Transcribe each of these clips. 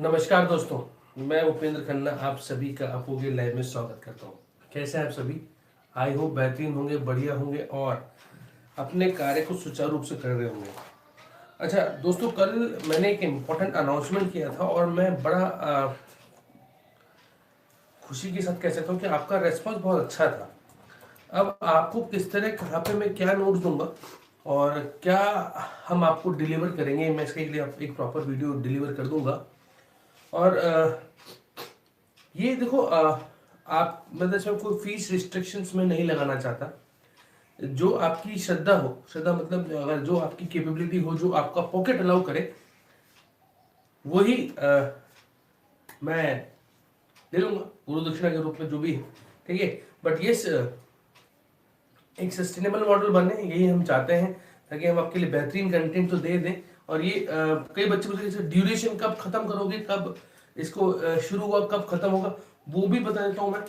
नमस्कार दोस्तों, मैं उपेंद्र खन्ना आप सभी का अपोगे लाइव में स्वागत करता हूँ। कैसे हैं आप सभी? आई होप बेहतरीन होंगे, बढ़िया होंगे और अपने कार्य को सुचारू रूप से कर रहे होंगे। अच्छा दोस्तों, कल मैंने एक इम्पोर्टेंट अनाउंसमेंट किया था और मैं बड़ा खुशी के साथ कह सकता हूँ कि आपका रेस्पॉन्स बहुत अच्छा था। अब आपको किस तरह कहाँ पे मैं क्या नोट्स दूंगा और क्या हम आपको डिलीवर करेंगे, मैं इसके लिए एक प्रॉपर वीडियो डिलीवर कर दूंगा। और ये देखो, आप मतलब इसमें कोई फीस रिस्ट्रिक्शंस में नहीं लगाना चाहता। जो आपकी श्रद्धा हो, श्रद्धा मतलब अगर जो आपकी कैपेबिलिटी हो, जो आपका पॉकेट अलाउ करे, वही मैं दे लूंगा गुरु दक्षिणा के रूप में, जो भी है। ठीक है, बट ये एक सस्टेनेबल मॉडल बने, यही हम चाहते हैं, ताकि हम आपके लिए बेहतरीन कंटेंट तो दे दें। और ये कई बच्चे पूछते ड्यूरेशन कब खत्म करोगे, कब इसको शुरू हुआ कब खत्म होगा, वो भी बता देता हूँ मैं।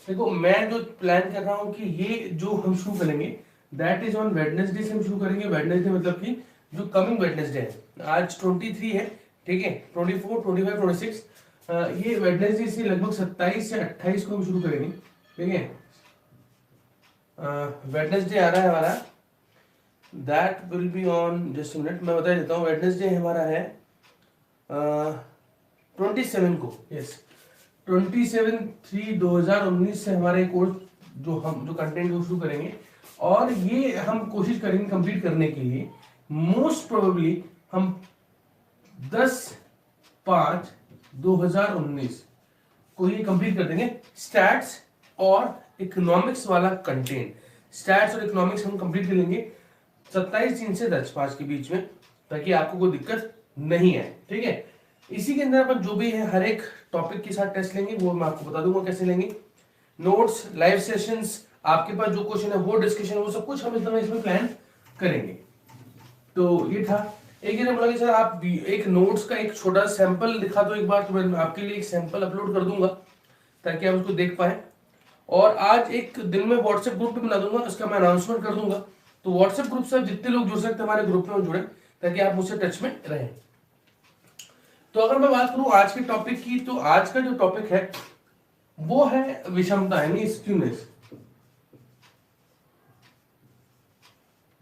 देखो, मैं जो प्लान कर रहा हूँ कि ये जो हम शुरू करेंगे दैट इज ऑन वेडनेसडे से हम शुरू करेंगे। वेडनेसडे मतलब कि जो कमिंग वेडनेसडे है, आज 23 है, ठीक है, 24, 25, 26, ये वेडनेसडे से लगभग 27 से 28 को हम शुरू करेंगे। ठीक है, वेडनेसडे आ रहा है हमारा, that will be on, just minute मैं बता देता हूँ। वेडनेसडे हमारा है 27 को, यस 27/3/2019 से हमारे कोर्स जो कंटेंट वो शुरू करेंगे। और ये हम कोशिश करेंगे कंप्लीट करने के लिए। मोस्ट प्रोबेबली हम 10/5/2019 को ये कंप्लीट कर देंगे। स्टैट्स और इकोनॉमिक्स वाला कंटेंट, स्टैट्स और इकोनॉमिक्स हम कंप्लीट कर लेंगे 27 से 10/5 के बीच में, ताकि आपको कोई दिक्कत नहीं है। ठीक है, इसी के अंदर अपन जो भी है हर एक टॉपिक के साथ टेस्ट लेंगे, वो मैं आपको बता दूंगा कैसे लेंगे। नोट्स, लाइव सेशंस, आपके पास जो क्वेश्चन है वो डिस्कशन, वो सब कुछ हम इसमें प्लान करेंगे। तो ये था। एक दिन बोला कि सर आप एक नोट्स का एक छोटा सैंपल दिखा दो एक बार, तो मैं आपके लिए एक सैंपल अपलोड कर दूंगा ताकि आप उसको देख पाए। और आज एक दिन में व्हाट्सएप ग्रुप भी बना दूंगा, उसका मैं अनाउंसमेंट कर दूंगा। तो व्हाट्सएप ग्रुप से जितने लोग जुड़ सकते हैं हमारे ग्रुप में जुड़े, ताकि आप मुझसे टच में रहें। तो अगर मैं बात करूं आज के टॉपिक की, तो आज का जो टॉपिक है वो है विषमता, यानी स्क्यूनेस,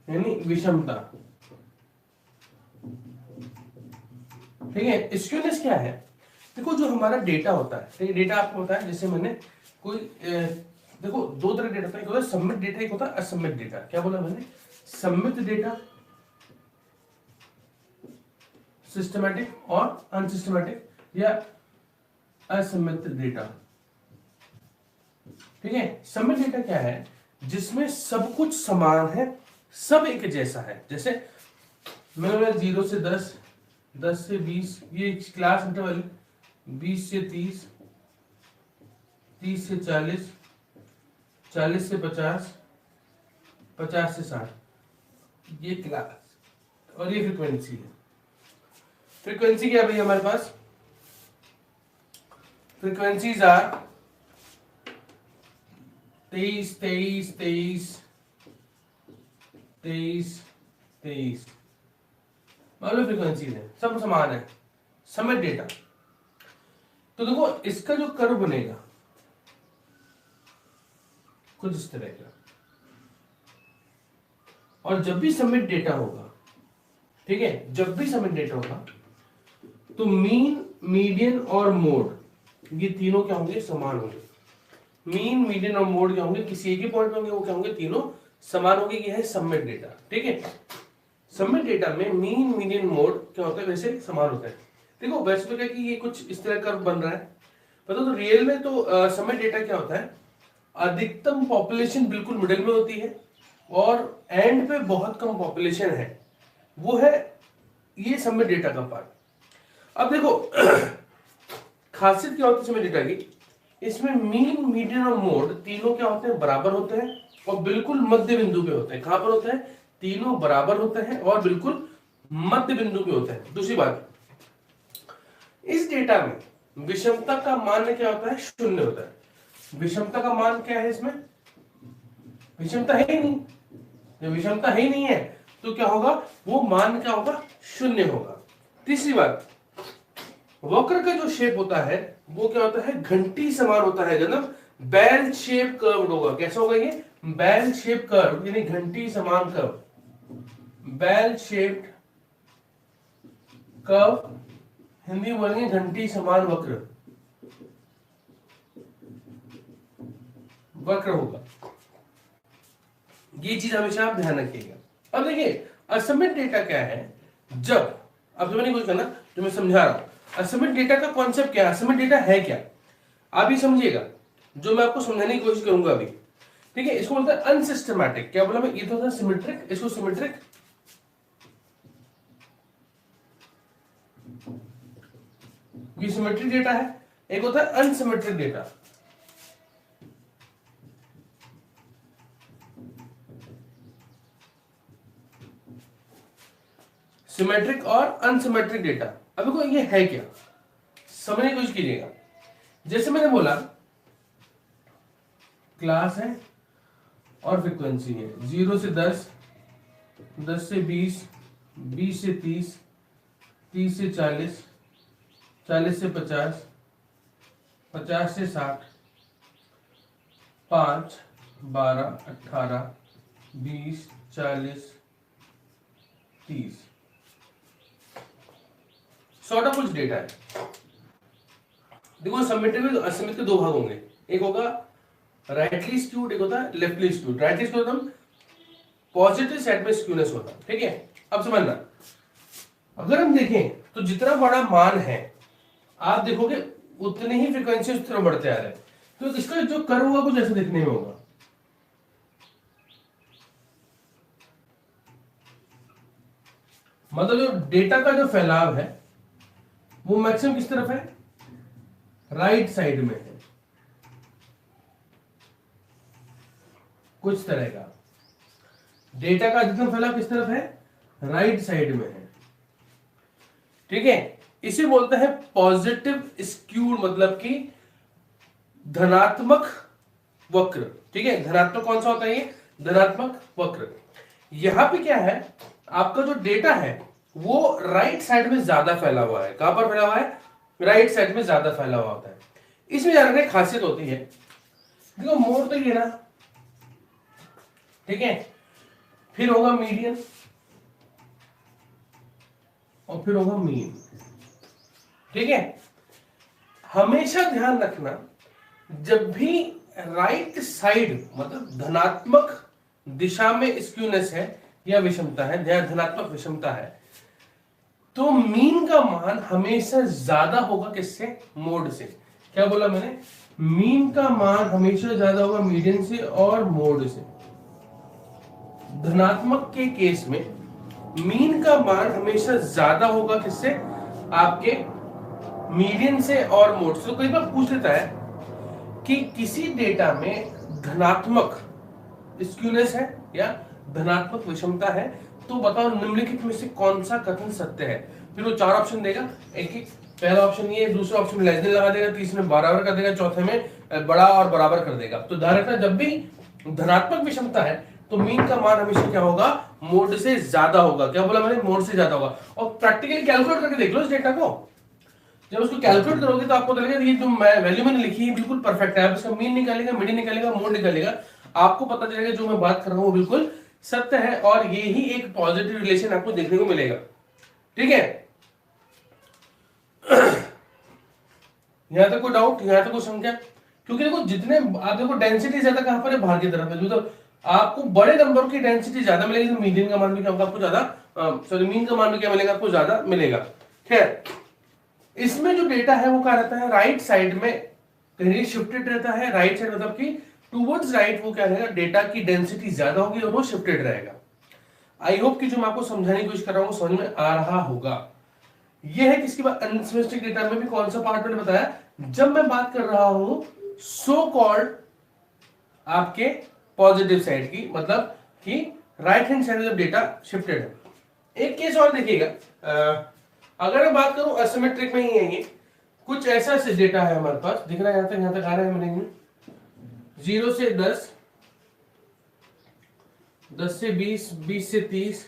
यानी विषमता। ठीक है, स्क्यूनेस क्या है? देखो, जो हमारा डेटा होता है, ठीक है, डेटा आपको होता है, जैसे मैंने कोई देखो दो तरह डेटा होता है, एक होता है सम्मित डेटा, एक होता है असम्मित डेटा। क्या बोला मैंने? सम्मित डेटा, सिस्टमैटिक और अनसिस्टमैटिक, या असम्मित डेटा। ठीक है, सम्मित डेटा क्या है? जिसमें सब कुछ समान है, सब एक जैसा है। जैसे मैंने 0 से 10, 10 से 20, ये क्लास इंटरवल, 20 से 30, 30 से 40, 40 से 50, 50 से 60, ये क्लास। और ये फ्रीक्वेंसी है। फ्रीक्वेंसी क्या है भाई हमारे पास? फ्रीक्वेंसीज आर 23, 23, 23, 23, 23, मालूम फ्रीक्वेंसीज है, सब समान है, समिट डेटा। तो देखो, इसका जो कर्व बनेगा कुछ इस तरह का। और जब भी समिट डेटा होगा, ठीक है, जब भी समिट डेटा होगा, तो मीन, मीडियन और मोड, ये तीनों क्या होंगे? समान होंगे। मीन, मीडियन और मोड क्या होंगे? किसी एक ही पॉइंट होंगे, वो क्या होंगे? तीनों समान होंगे। ये है समिट डेटा। ठीक है, समिट डेटा में मीन, मीडियन, मोड क्या होता है? वैसे समान होता है। देखो, वैसे तो क्या कि ये कुछ इस तरह कर्व बन रहा है, पता तो रियल में तो समिट डेटा क्या होता है? अधिकतम पॉपुलेशन बिल्कुल मिडिल में होती है और एंड पे बहुत कम पॉपुलेशन है, वो है ये समिट डेटा का पार्ट। अब देखो खासियत क्या होती है समिट डेटा की? इसमें मीन, मीडियन और मोड तीनों क्या होते हैं? बराबर होते हैं और बिल्कुल मध्य बिंदु पे होते हैं। कहां पर होते हैं? तीनों बराबर होते हैं और बिल्कुल मध्य बिंदु पे होते हैं। दूसरी बात, इस डेटा में विषमता का मान क्या होता है? शून्य होता है। विषमता का मान क्या है? इसमें विषमता है ही नहीं। जब विषमता ही नहीं है तो क्या होगा? वो मान क्या होगा? शून्य होगा। तीसरी बात, वक्र का जो शेप होता है वो क्या होता है, घंटी समान होता है, मतलब बैल शेप कर्व होगा। कैसा होगा ये, बैल शेप कर्व, यानी घंटी समान कर्व, बैल शेप्ड कर्व, हिंदी में बोलेंगे घंटी समान वक्र, वक्र होगा। ये चीज हमेशा आप ध्यान रखिएगा। अब देखिए असमित डेटा क्या है, जब अब समझने की कोशिश करना जो मैं समझा रहा हूं। असमित डेटा का कॉन्सेप्ट क्या है, असमित डेटा है क्या, आप ये समझिएगा जो मैं आपको समझाने की कोशिश करूंगा अभी। ठीक है, इसको बोलते हैं अनसिस्टमैटिक। क्या बोला मैं, ये तो था सिमेट्रिक, इसको सिमेट्रिक, ये सिमेट्रिक डेटा है। एक होता है अनसिमेट्रिक डेटा। सिमेट्रिक और अनसिमेट्रिक डेटा। अब देखो ये है क्या, समझने की कोशिश कीजिएगा। जैसे मैंने बोला क्लास है और फ्रीक्वेंसी है, 0 से 10, 10 से 20, 20 से 30, 30 से 40, 40 से 50, 50 से 60, 5, 12, 18, 20, 40, 30, सॉर्ट ऑफ कुछ डेटा है। देखो सबमिटेड में असमित के दो भाग होंगे, एक होगा राइटली स्क्यूड, एक होता है लेफ्टली स्क्यूड। राइटली स्क्यूड मतलब पॉजिटिव साइड में स्क्यूनेस होता है। ठीक है, अब समझना, अगर हम देखें तो जितना बड़ा मान है आप देखोगे उतनी ही फ्रीक्वेंसी उस तरफ बढ़ते आ रहे हैं, तो इसका जो कर्व होगा कुछ ऐसे दिखने में होगा। मतलब जो डेटा का जो फैलाव है वो मैक्सिमम किस तरफ है, राइट साइड में है, कुछ तरह का डेटा का अधिकतम फैलाव किस तरफ है, राइट साइड में है। ठीक है, इसे बोलते हैं पॉजिटिव स्क्यूड, मतलब कि धनात्मक वक्र। ठीक है, धनात्मक कौन सा होता है, ये धनात्मक वक्र। यहां पे क्या है, आपका जो डेटा है वो राइट साइड में ज्यादा फैला हुआ है। कहां पर फैला हुआ है, राइट साइड में ज्यादा फैला हुआ होता है। इसमें जानने की खासियत होती है, देखो मोड तो ये ना, ठीक है, फिर होगा मीडियन और फिर होगा मीन। ठीक है, हमेशा ध्यान रखना जब भी राइट साइड मतलब धनात्मक दिशा में स्क्यूनेस है या विषमता है या धनात्मक विषमता है, तो मीन का मान हमेशा ज्यादा होगा किससे, मोड से। क्या बोला मैंने, मीन का मान हमेशा ज्यादा होगा मीडियन से और मोड से। धनात्मक के केस में मीन का मान हमेशा ज्यादा होगा किससे, आपके मीडियन से और मोड से। तो कई बार पूछ लेता है कि किसी डेटा में धनात्मक स्क्यूनेस है या धनात्मक विषमता है, तो बताओ निम्नलिखित में से कौन सा कथन सत्य है। फिर वो चार ऑप्शन देगा, एक एक, पहला ऑप्शन ये, दूसरा ऑप्शन में लेस देन लगा देगा, तीसरे में बराबर कर देगा, चौथे में बड़ा और बराबर कर देगा। तो ध्यान रखना जब भी धनात्मक विषमता है तो मीन का मान हमेशा क्या होगा, मोड से ज्यादा होगा। क्या बोला मैंने, मोड से ज्यादा होगा। और प्रैक्टिकली कैलकुलेट करके देख लो इस डेटा को, जब उसको कैलकुलेट करोगे तो आपको लगेगा ये जो वैल्यू मैंने लिखी है बिल्कुल परफेक्ट है। आप इसका मीन निकालेगा, मीडियन निकालेगा, मोड निकालेगा, आपको पता चलेगा जो मैं बात कर रहा हूं वो बिल्कुल सत्य है, और ये ही एक पॉजिटिव रिलेशन आपको देखने को मिलेगा। ठीक है, यहां तक कोई डाउट, यहां तक कोई संख्या, क्योंकि देखो जितने आप देखो डेंसिटी ज्यादा कहां पर है, बाहर की तरफ है, तो आपको बड़े नंबर की डेंसिटी ज्यादा मिलेगी, तो मीडियन का मान भी क्या होगा आपको ज्यादा, सॉरी मीन का मान भी क्या मिलेगा आपको, ज्यादा मिलेगा। खैर, इसमें जो डेटा है वो क्या रहता है, राइट साइड में कहीं शिफ्टेड रहता है। राइट साइड मतलब कि टूवर्ड्स राइट वो क्या रहेगा, डेटा की डेंसिटी ज्यादा होगी और वो शिफ्टेड रहेगा। आई होप कि जो मैं आपको समझाने की कोशिश कर रहा हूं समझ में आ रहा होगा। ये है किसकी बात, अनसिमेट्रिक डेटा में भी कौन सा पार्ट मैंने बताया, जब मैं बात कर रहा हूं सो कॉल्ड आपके पॉजिटिव साइड की, मतलब कि राइट हैंड साइड जब डेटा शिफ्टेड है। एक केस और देखिएगा, अगर मैं बात करूं असिमेट्रिक में ही है, ये कुछ ऐसा डेटा है हमारे पास, दिख रहा है यहां तक आ रहा है मेरे, 0 से 10, 10 से 20, 20 से 30,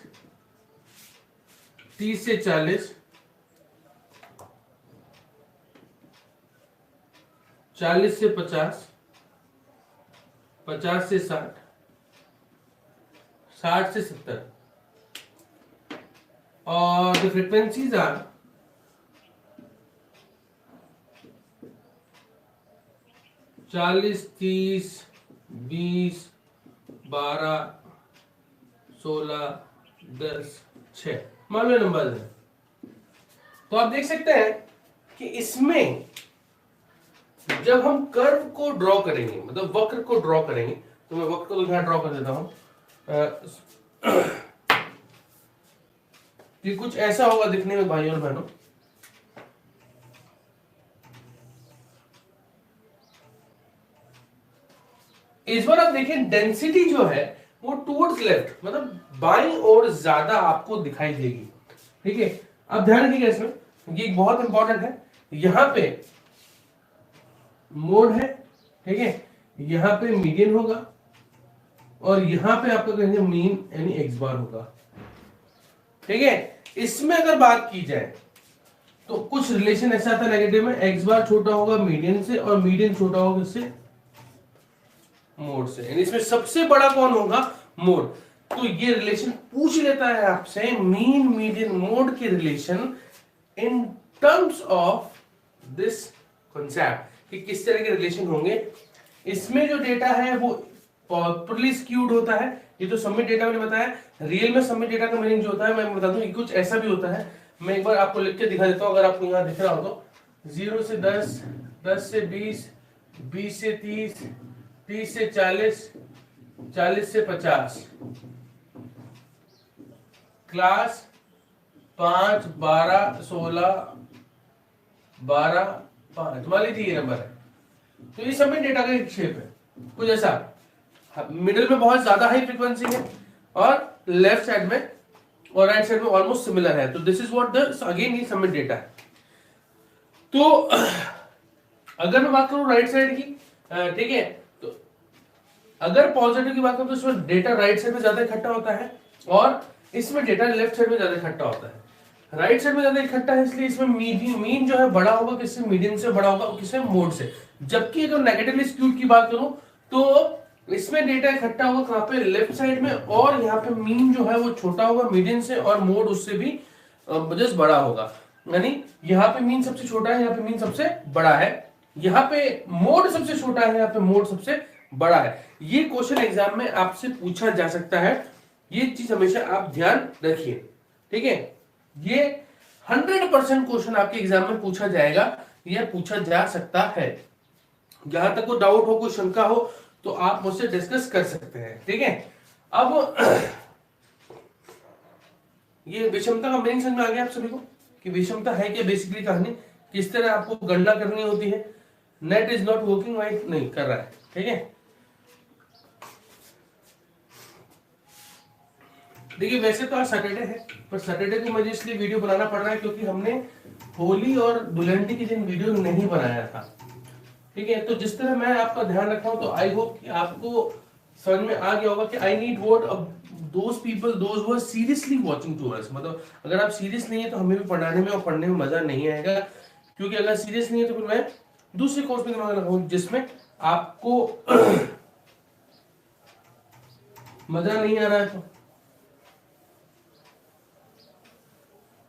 30 से 40, 40 से 50, 50 से 60, 60 से 70 और द फ्रीक्वेंसीज आर 40, 30, 20, 12, 16, 10, 6 मान लो नंबर है। तो आप देख सकते हैं कि इसमें जब हम कर्व को ड्रॉ करेंगे, मतलब वक्र को ड्रॉ करेंगे, तो मैं वक्र को यहां ड्रॉ कर देता हूं कि कुछ ऐसा होगा दिखने में भाइयों और बहनों। इस बार आप देखिए डेंसिटी जो है वो टुवर्ड्स लेफ्ट, मतलब बाईं ओर ज्यादा आपको दिखाई देगी। ठीक है, अब ध्यान रखिएगा इसमें, ये बहुत इंपॉर्टेंट है। यहां पे मोड है, ठीक है, यहां पे मीडियन होगा और यहां पे आपको कहेंगे मीन यानी एक्स बार होगा। ठीक है, इसमें अगर बात की जाए तो कुछ रिलेशन ऐसा था नेगेटिव में, एक्स बार छोटा होगा मीडियन से और मीडियन छोटा होगा इससे, मोड से। यानी इसमें सबसे बड़ा कौन होगा? मोड। तो ये रिलेशन पूछ लेता है आपसे मीन मीडियन मोड के relation in terms of this concept कि किस तरह के रिलेशन होंगे। इसमें जो डेटा है वो प्रॉपर्ली स्क्यूड होता है। ये तो सबमिट डेटा मैंने बताया, रियल में सबमिट डेटा का मीनिंग जो होता है मैं बता दूं, कुछ ऐसा भी होता है। मैं एक बार आपको लिख के दिखा देता हूं, अगर आपको यहां दिख रहा हो तो 0 से 10, 10 से 20, 20 से 30, 30 से 40, 40 से 50, क्लास 5, 12, 16, 12, 5 मान लीजिए ये नंबर है। तो ये सबमिट डेटा का एक शेप है कुछ ऐसा। मिडिल में बहुत ज्यादा हाई फ्रीक्वेंसी है और लेफ्ट साइड में और राइट साइड में ऑलमोस्ट सिमिलर है। तो this is what the again ये सबमिट डेटा है। तो अगर मैं बात करूं राइट साइड की, ठीक है, तो अगर पॉजिटिव की बात करूं तो इसमें डेटा राइट साइड में ज्यादा इकट्ठा होता है और इसमें डेटा लेफ्ट साइड में ज्यादा इकट्ठा होता है। राइट साइड में ज्यादा इकट्ठा है इसलिए इसमें मीन जो है बड़ा होगा, किससे? मीडियन से बड़ा होगा, किससे? मोड से। जबकि अगर नेगेटिवली स्क्यूड की बात करूं तो इसमें डेटा इकट्ठा होगा कहां पे? लेफ्ट साइड में, और यहाँ पे मीन जो है वो छोटा होगा मीडियन से और मोड उससे भी जस्ट बड़ा होगा। यानी यहाँ पे मीन सबसे छोटा है, यहाँ पे मीन सबसे बड़ा है, यहाँ पे मोड सबसे छोटा है, यहाँ पे मोड सबसे बड़ा है। ये क्वेश्चन एग्जाम में आपसे पूछा जा सकता है, ये चीज हमेशा आप ध्यान रखिए। ठीक है, ये 100% क्वेश्चन आपके एग्जाम में पूछा जाएगा, यह पूछा जा सकता है। जहां तक कोई डाउट हो, कोई शंका हो तो आप मुझसे डिस्कस कर सकते हैं। ठीक है, अब ये विषमता का मेन समझ में आ गया आप सभी को कि विषमता है क्या बेसिकली कहानी, किस तरह आपको गणना करनी होती है। Net is not working, white नहीं कर रहा है। ठीक है, देखिए वैसे तो आज सैटरडे है, पर सैटरडे को मुझे इसलिए वीडियो बनाना पड़ रहा है क्योंकि हमने होली और दुल्हन के दिन वीडियो नहीं बनाया था। ठीक है, तो जिस तरह मैं आपका ध्यान रखा हूं तो आई होप कि आपको समझ में आ गया होगा कि I need what those people those who are seriously watching to us. मतलब अगर आप सीरियस नहीं है तो हमें भी पढ़ाने में और पढ़ने में मजा नहीं आएगा, क्योंकि अगर सीरियस नहीं है तो फिर मैं दूसरे कोर्स में दिमाग लगाऊं जिसमें आपको मजा नहीं आ रहा है। तो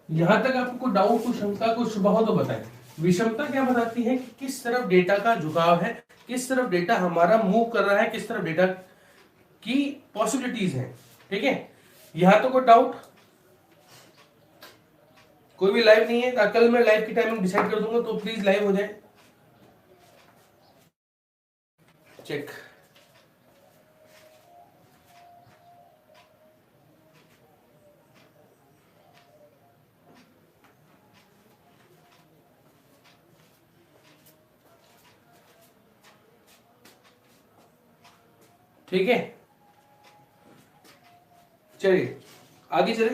यहां तक आपको कोई डाउट, कोई शंका, कोई शुबा हो तो बताएं। विषमता क्या बताती है कि किस तरफ डेटा का झुकाव है, किस तरफ डेटा हमारा मूव कर रहा है, किस तरफ डेटा की पॉसिबिलिटीज हैं। ठीक है, यहां तो कोई डाउट, कोई भी लाइव नहीं है। कल मैं लाइव की टाइमिंग डिसाइड कर दूंगा तो प्लीज लाइव हो जाए। चेक, ठीक है, चलिए आगे चले।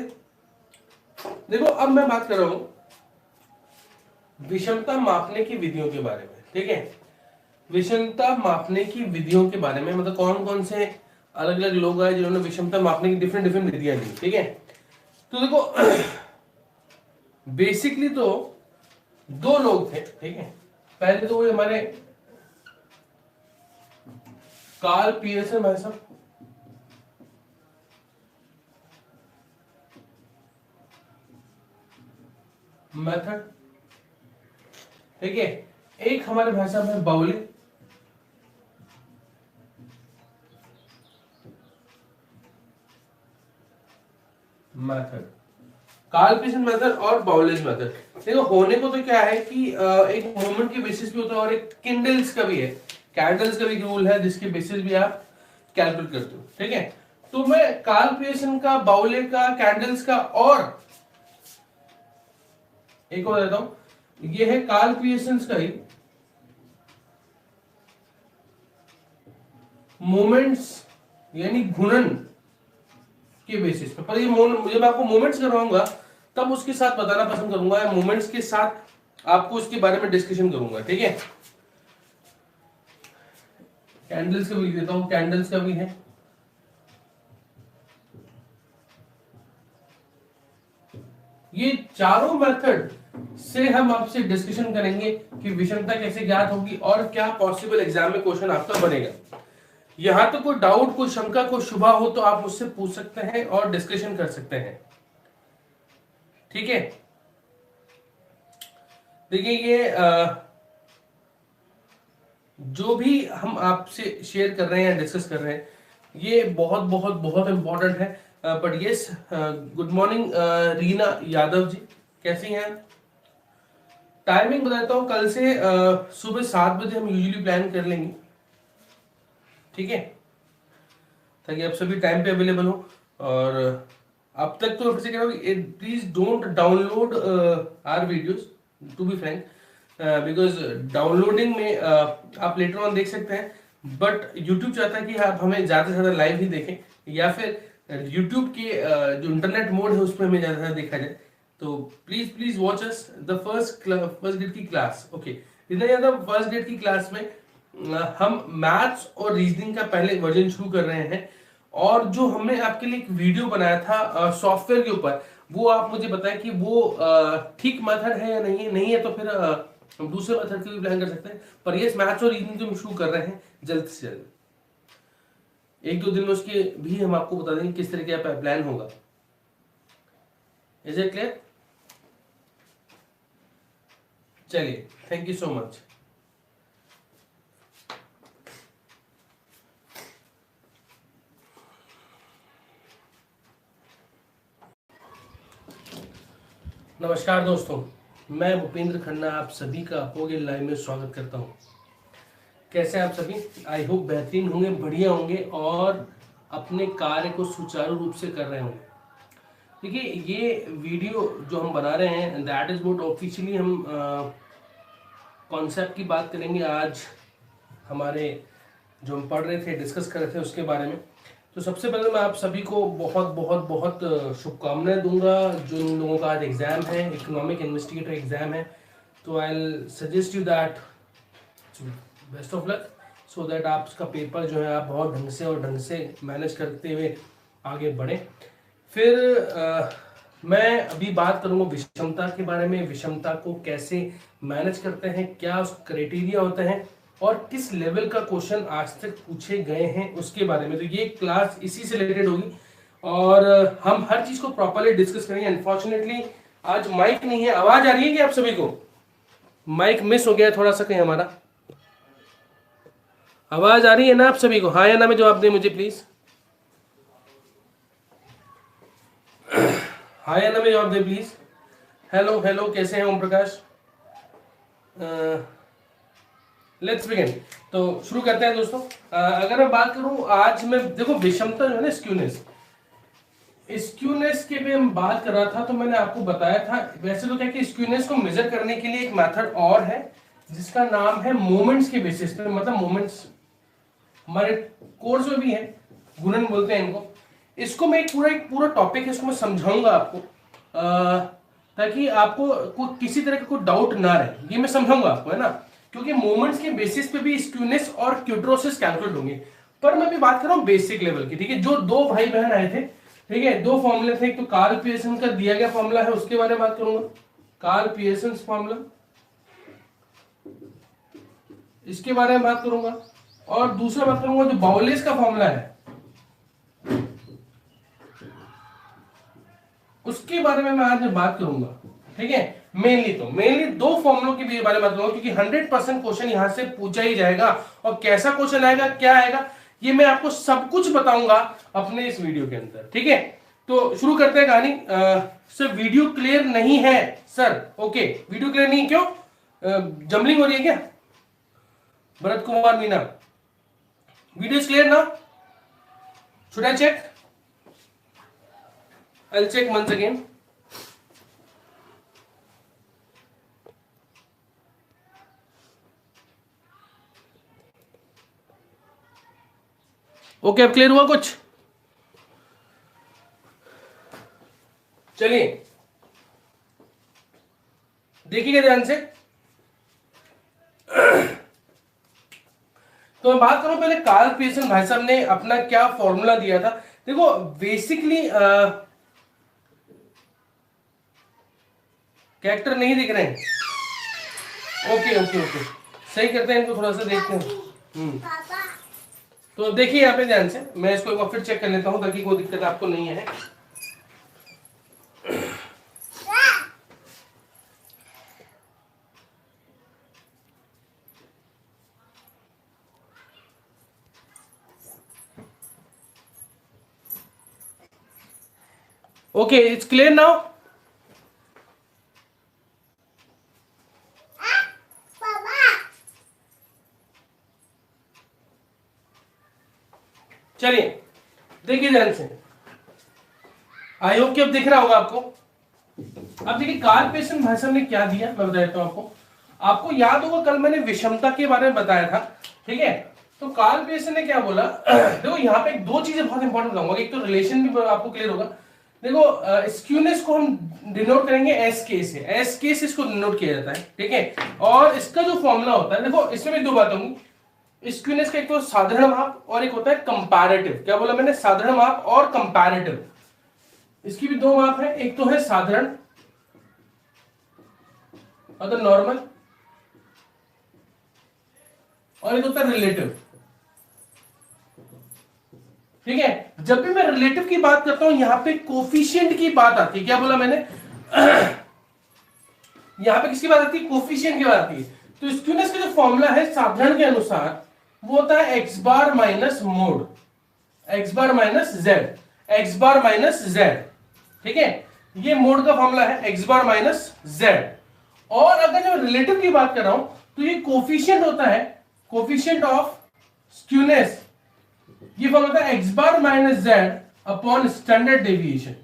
देखो अब मैं बात कर रहा हूं विषमता मापने की विधियों के बारे में। ठीक है, विषमता मापने की विधियों के बारे में, मतलब कौन कौन से अलग अलग लोग आए जिन्होंने विषमता मापने की डिफरेंट डिफरेंट विधियां दी। ठीक है, तो देखो बेसिकली तो दो लोग थे। ठीक है, पहले तो वो हमारे कार्ल पियर्सन भाई साहब, मेथड, ठीक है। एक हमारे भाई साहब है बाउले, मेथड, कार्ल पियर्सन मेथड और बाउलेज मेथड। देखो होने को तो क्या है कि एक मोमेंट के बेसिस पे होता है और एक कैंडल्स का भी है, कैंडल्स का भी रूल है जिसके बेसिस भी आप कैलकुलेट करते हो, ठीक है। तो मैं कार्ल पियर्सन का, बाउले का, कैंडल्स का और एक और देता हूं, ये है कार्ल पियर्सन का ही मोमेंट्स यानी घूर्णन के बेसिस पे। पर ये जब आपको मोमेंट्स करवाऊंगा तब उसके साथ बताना पसंद करूंगा, या मोमेंट्स के साथ आपको उसके बारे में डिस्कशन करूंगा, ठीक है। कैंडल्स का भी लिख देता हूं, कैंडल्स का भी है, ये चारों मेथड से हम आपसे डिस्कशन करेंगे कि विषमता कैसे ज्ञात होगी और क्या पॉसिबल एग्जाम में क्वेश्चन आपका बनेगा। यहां तो कोई डाउट, कोई शंका, कोई शुभा हो तो आप मुझसे पूछ सकते हैं और डिस्कशन कर सकते हैं, ठीक है। देखिए ये जो भी हम आपसे शेयर कर रहे हैं, डिस्कस कर रहे हैं, ये बहुत बहुत बहुत इंपॉर्टेंट है। But yes, good morning Reena Yadav ji, कैसी हैं? टाइमिंग बताता हूं, कल से सुबह 7 बजे हम यूजुअली प्लान कर लेंगे, ठीक है, ताकि आप सभी टाइम पे अवेलेबल हो। और अब तक तो फिर कह रहा हूँ, please don't download our videos, to be frank, because downloading में आप लेटर ऑन देख सकते हैं, बट यूट्यूब चाहता है कि आप हमें ज्यादा से ज्यादा लाइव ही देखें, या फिर यूट्यूब के जो इंटरनेट मोड है उसमें हमें ज्यादा से ज्यादा देखा जाए। तो please please watch us the first date की क्लास, ओके। इतना ज्यादा फर्स्ट डेट की क्लास में हम मैथ्स और रीजनिंग का पहले वर्जन शुरू कर रहे हैं, और जो हमने आपके लिए एक वीडियो बनाया था सॉफ्टवेयर के ऊपर, वो आप मुझे बताएं कि वो ठीक मेथड है या नहीं है। नहीं है तो फिर हम दूसरे मेथड के लिए प्लान कर सकते हैं। पर ये मैथ्स और रीजनिंग जो हम शुरू कर रहे हैं जल्द से जल्द, 1-2 दिन में उसके भी हम आपको बता देंगे किस तरीके का प्लान होगा। Is it clear? चलिए, थैंक यू सो मच। नमस्कार दोस्तों, मैं भूपेंद्र खन्ना आप सभी का अपोगे लाइव में स्वागत करता हूं। कैसे आप सभी? आई होप बेहतरीन होंगे, बढ़िया होंगे और अपने कार्य को सुचारू रूप से कर रहे होंगे। देखिए, ये वीडियो जो हम बना रहे हैं, दैट इज व्हाट ऑफिशियली हम कॉन्सेप्ट की बात करेंगे आज, हमारे जो हम पढ़ रहे थे, डिस्कस कर रहे थे उसके बारे में। तो सबसे पहले मैं आप सभी को बहुत बहुत बहुत शुभकामनाएं दूंगा। जो इन लोगों का आज एग्जाम है, इकोनॉमिक इन्वेस्टिगेटर एग्जाम है, तो I will suggest you that best of luck, so that आप उसका पेपर जो है आप बहुत ढंग से और ढंग से मैनेज करते हुए आगे बढ़े। फिर मैं अभी बात करूंगा विषमता के बारे में, विषमता को कैसे मैनेज करते हैं, क्या उस क्राइटेरिया होते हैं और किस लेवल का क्वेश्चन आज तक पूछे गए हैं उसके बारे में। तो ये क्लास इसी से रिलेटेड होगी और हम हर चीज को प्रॉपर्ली डिस्कस करेंगे। अनफॉर्चुनेटली आज माइक नहीं है। आवाज आ रही है कि आप सभी को? माइक मिस हो गया थोड़ा सा कहीं हमारा। आवाज आ रही है ना आप सभी को? हाँ या ना में जवाब दें मुझे प्लीज। हाँ या ना में जवाब दें प्लीज। हेलो हेलो, कैसे हैं ओम प्रकाश? Let's begin. तो शुरू करते हैं दोस्तों। अगर मैं बात करूं आज मैं, देखो विषमता जो है ना, स्क्यूनेस के भी हम बात कर रहा था, तो मैंने आपको बताया था वैसे तो क्या कि स्क्यूनेस को मेजर करने के लिए एक मेथड और है जिसका नाम है मोमेंट्स के बेसिस पे, मतलब मोमेंट्स हमारे कोर्स में भी है, गुणन बोलते हैं इनको। इसको मैं एक पूरा टॉपिक है, इसको मैं समझाऊंगा आपको ताकि आपको किसी तरह का कोई डाउट ना रहे। ये मैं समझाऊंगा आपको, है ना, क्योंकि मोमेंट्स के बेसिस पे भी स्क्यूनेस और क्यूटोसिस कैलकुलेट होंगे। पर मैं भी बात कर रहा हूं बेसिक लेवल की, ठीक है। जो दो भाई बहन आए थे, ठीक है, दो फॉर्मूले थे। एक तो कार्ल पियर्सन का दिया गया फॉर्मूला है, उसके बारे में बात करूंगा, कार्ल पियर्सन फॉर्मूला, इसके बारे में बात करूंगा। और दूसरा बात करूंगा जो बाउलेस का फॉर्मूला है उसके बारे में मैं आज बात करूंगा, ठीक है। मेनली दो फॉर्मुलों के बारे में बात करूंगा, क्योंकि 100% क्वेश्चन यहां से पूछा ही जाएगा, और कैसा क्वेश्चन आएगा, क्या आएगा, ये मैं आपको सब कुछ बताऊंगा अपने इस वीडियो के अंदर, ठीक है। तो शुरू करते हैं कहानी। सर वीडियो क्लियर नहीं है सर, ओके वीडियो क्लियर नहीं, क्यों जमलिंग हो रही है क्या? Bharat Kumar Meena, video is clear ना? Should I check? I'll check once again. Okay अब क्लियर हुआ कुछ? चलिए देखिएगा ध्यान से। तो मैं बात करूं पहले कार्ल पीयरसन भाई साहब ने अपना क्या फॉर्मूला दिया था। देखो बेसिकली कैरेक्टर नहीं दिख रहे हैं, ओके ओके ओके सही करते हैं इनको, थोड़ा सा देखते हैं। तो देखिए यहाँ पे ध्यान से, मैं इसको एक बार फिर चेक कर लेता हूं ताकि कोई दिक्कत आपको नहीं है। Okay it's clear now. चलिए देखिए ध्यान से, आई होप कि अब दिख रहा होगा आपको। अब देखिए कार्ल पीयरसन भाई साहब ने क्या दिया, मैं बता देता हूं आपको। आपको याद होगा कल मैंने विषमता के बारे में बताया था, ठीक है। तो कार्ल पीयरसन ने क्या बोला, देखो यहाँ पे दो चीजें बहुत इंपॉर्टेंट बताऊंगा, एक तो रिलेशन भी आपको क्लियर होगा। देखो स्क्यूनेस को हम डिनोट करेंगे एस के से, एस के से इसको डिनोट किया जाता है, ठीक है। और इसका जो फॉर्मूला होता है, देखो इसमें भी दो बातें होंगी, स्क्यूनेस का एक तो साधारण माप और एक होता है कंपैरेटिव। क्या बोला मैंने? साधारण माप और कंपैरेटिव। इसकी भी दो माप है, एक तो है साधारण मतलब नॉर्मल, और एक होता है रिलेटिव, ठीक है। जब भी मैं रिलेटिव की बात करता हूं यहां पे कोफिशिएंट की बात आती है। क्या बोला मैंने? यहां पे किसकी बात आती है? कोफिशिएंट की बात आती है। तो स्क्यूनेस का जो फॉर्मूला है साधारण के अनुसार वो होता है x bar minus mode, x bar minus Z, x bar minus Z, ठीक है। ये मोड का फॉर्मूला है एक्स बार माइनस जेड। और अगर मैं रिलेटिव की बात कर रहा हूं तो ये कोफिशिएंट होता है, कोफिशिएंट ऑफ स्क्यूनेस, ये फॉर्मूला होता है x bar minus Z upon standard deviation.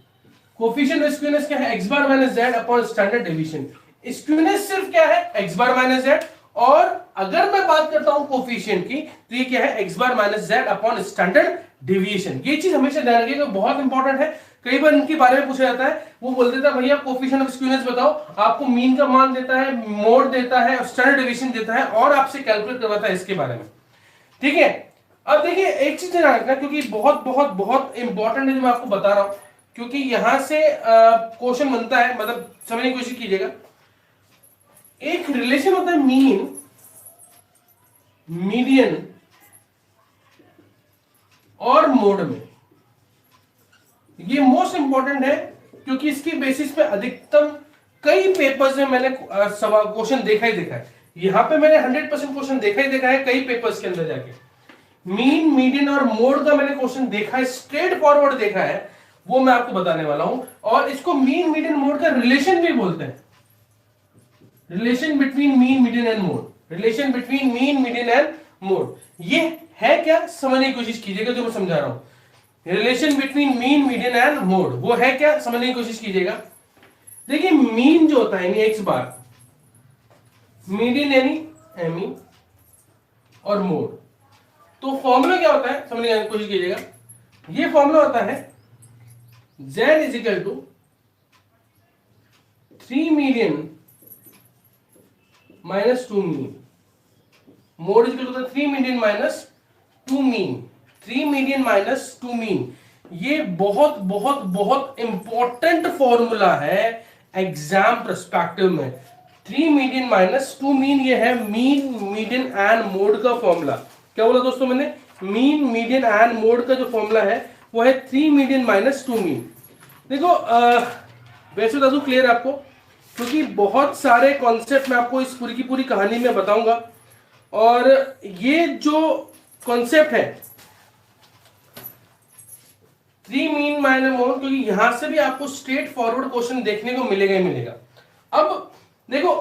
Coefficient of skewness क्या है? X bar minus Z upon standard deviation. Skewness सिर्फ क्या है? X bar minus Z. और अगर मैं बात करता हूं कोफिशिएंट की तो ये क्या है? X bar minus Z upon standard deviation. ये चीज हमेशा ध्यान रखिएगा, बहुत इंपॉर्टेंट है। कई बार इनके बारे में पूछा जाता है, वो बोल देता है भैया कोफिशिएंट ऑफ स्क्यूनेस बताओ, आपको मीन का मान देता है, मोड देता है, स्टैंडर्ड डेविएशन देता है, और आपसे कैलकुलेट करवाता है इसके बारे में, ठीक है। अब देखिए एक चीज ध्यान रखना, क्योंकि बहुत बहुत बहुत इंपॉर्टेंट है जो मैं आपको बता रहा हूं, क्योंकि यहां से क्वेश्चन बनता है, मतलब समझने की कोशिश कीजिएगा। एक रिलेशन होता है मीन, मीडियन और मोड में। ये मोस्ट इंपॉर्टेंट है, क्योंकि इसकी बेसिस पे अधिकतम कई पेपर्स में मैंने क्वेश्चन देखा ही देखा है। यहां पे मैंने 100% क्वेश्चन देखा ही देखा है कई पेपर्स के अंदर जाके। मीन, मीडियन और मोड का मैंने क्वेश्चन देखा है, स्ट्रेट फॉरवर्ड देखा है, वो मैं आपको बताने वाला हूं। और इसको मीन, मीडियन, मोड का रिलेशन भी बोलते हैं, relation between mean, median and mode, relation between mean, median and mode. ये है क्या, समझने की कोशिश कीजिएगा जो मैं समझा रहा हूं। Relation between mean, median and mode, वो है क्या, समझने की कोशिश कीजिएगा। देखिए मीन जो होता है यानी एक्स बार, मीडियन यानी एमई, और मोड, तो फॉर्मूला क्या होता है समझने की कोशिश कीजिएगा। ये फॉर्मूला होता है z is equal to 3 median minus 2 mean, mode is equal to 3 median minus 2 mean, 3 median minus 2 mean. ये बहुत बहुत बहुत इंपॉर्टेंट फॉर्मूला है एग्जाम पर्सपेक्टिव में। 3 मीडियन माइनस 2 मीन, ये है मीन, मीडियन एंड मोड का फॉर्मूला। क्या बोला दोस्तों मैंने, मीन मीडियन एंड मोड का जो फॉर्मूला है वो है 3 मीडियन माइनस 2 मीन। देखो वैसे बता दूं क्लियर आपको, क्योंकि बहुत सारे कॉन्सेप्ट मैं आपको इस पूरी की पूरी कहानी में बताऊंगा, और ये जो कॉन्सेप्ट है 3 मीन माइनस मोड, क्योंकि यहां से भी आपको स्ट्रेट फॉरवर्ड क्वेश्चन देखने को मिलेगा ही मिलेगा। अब देखो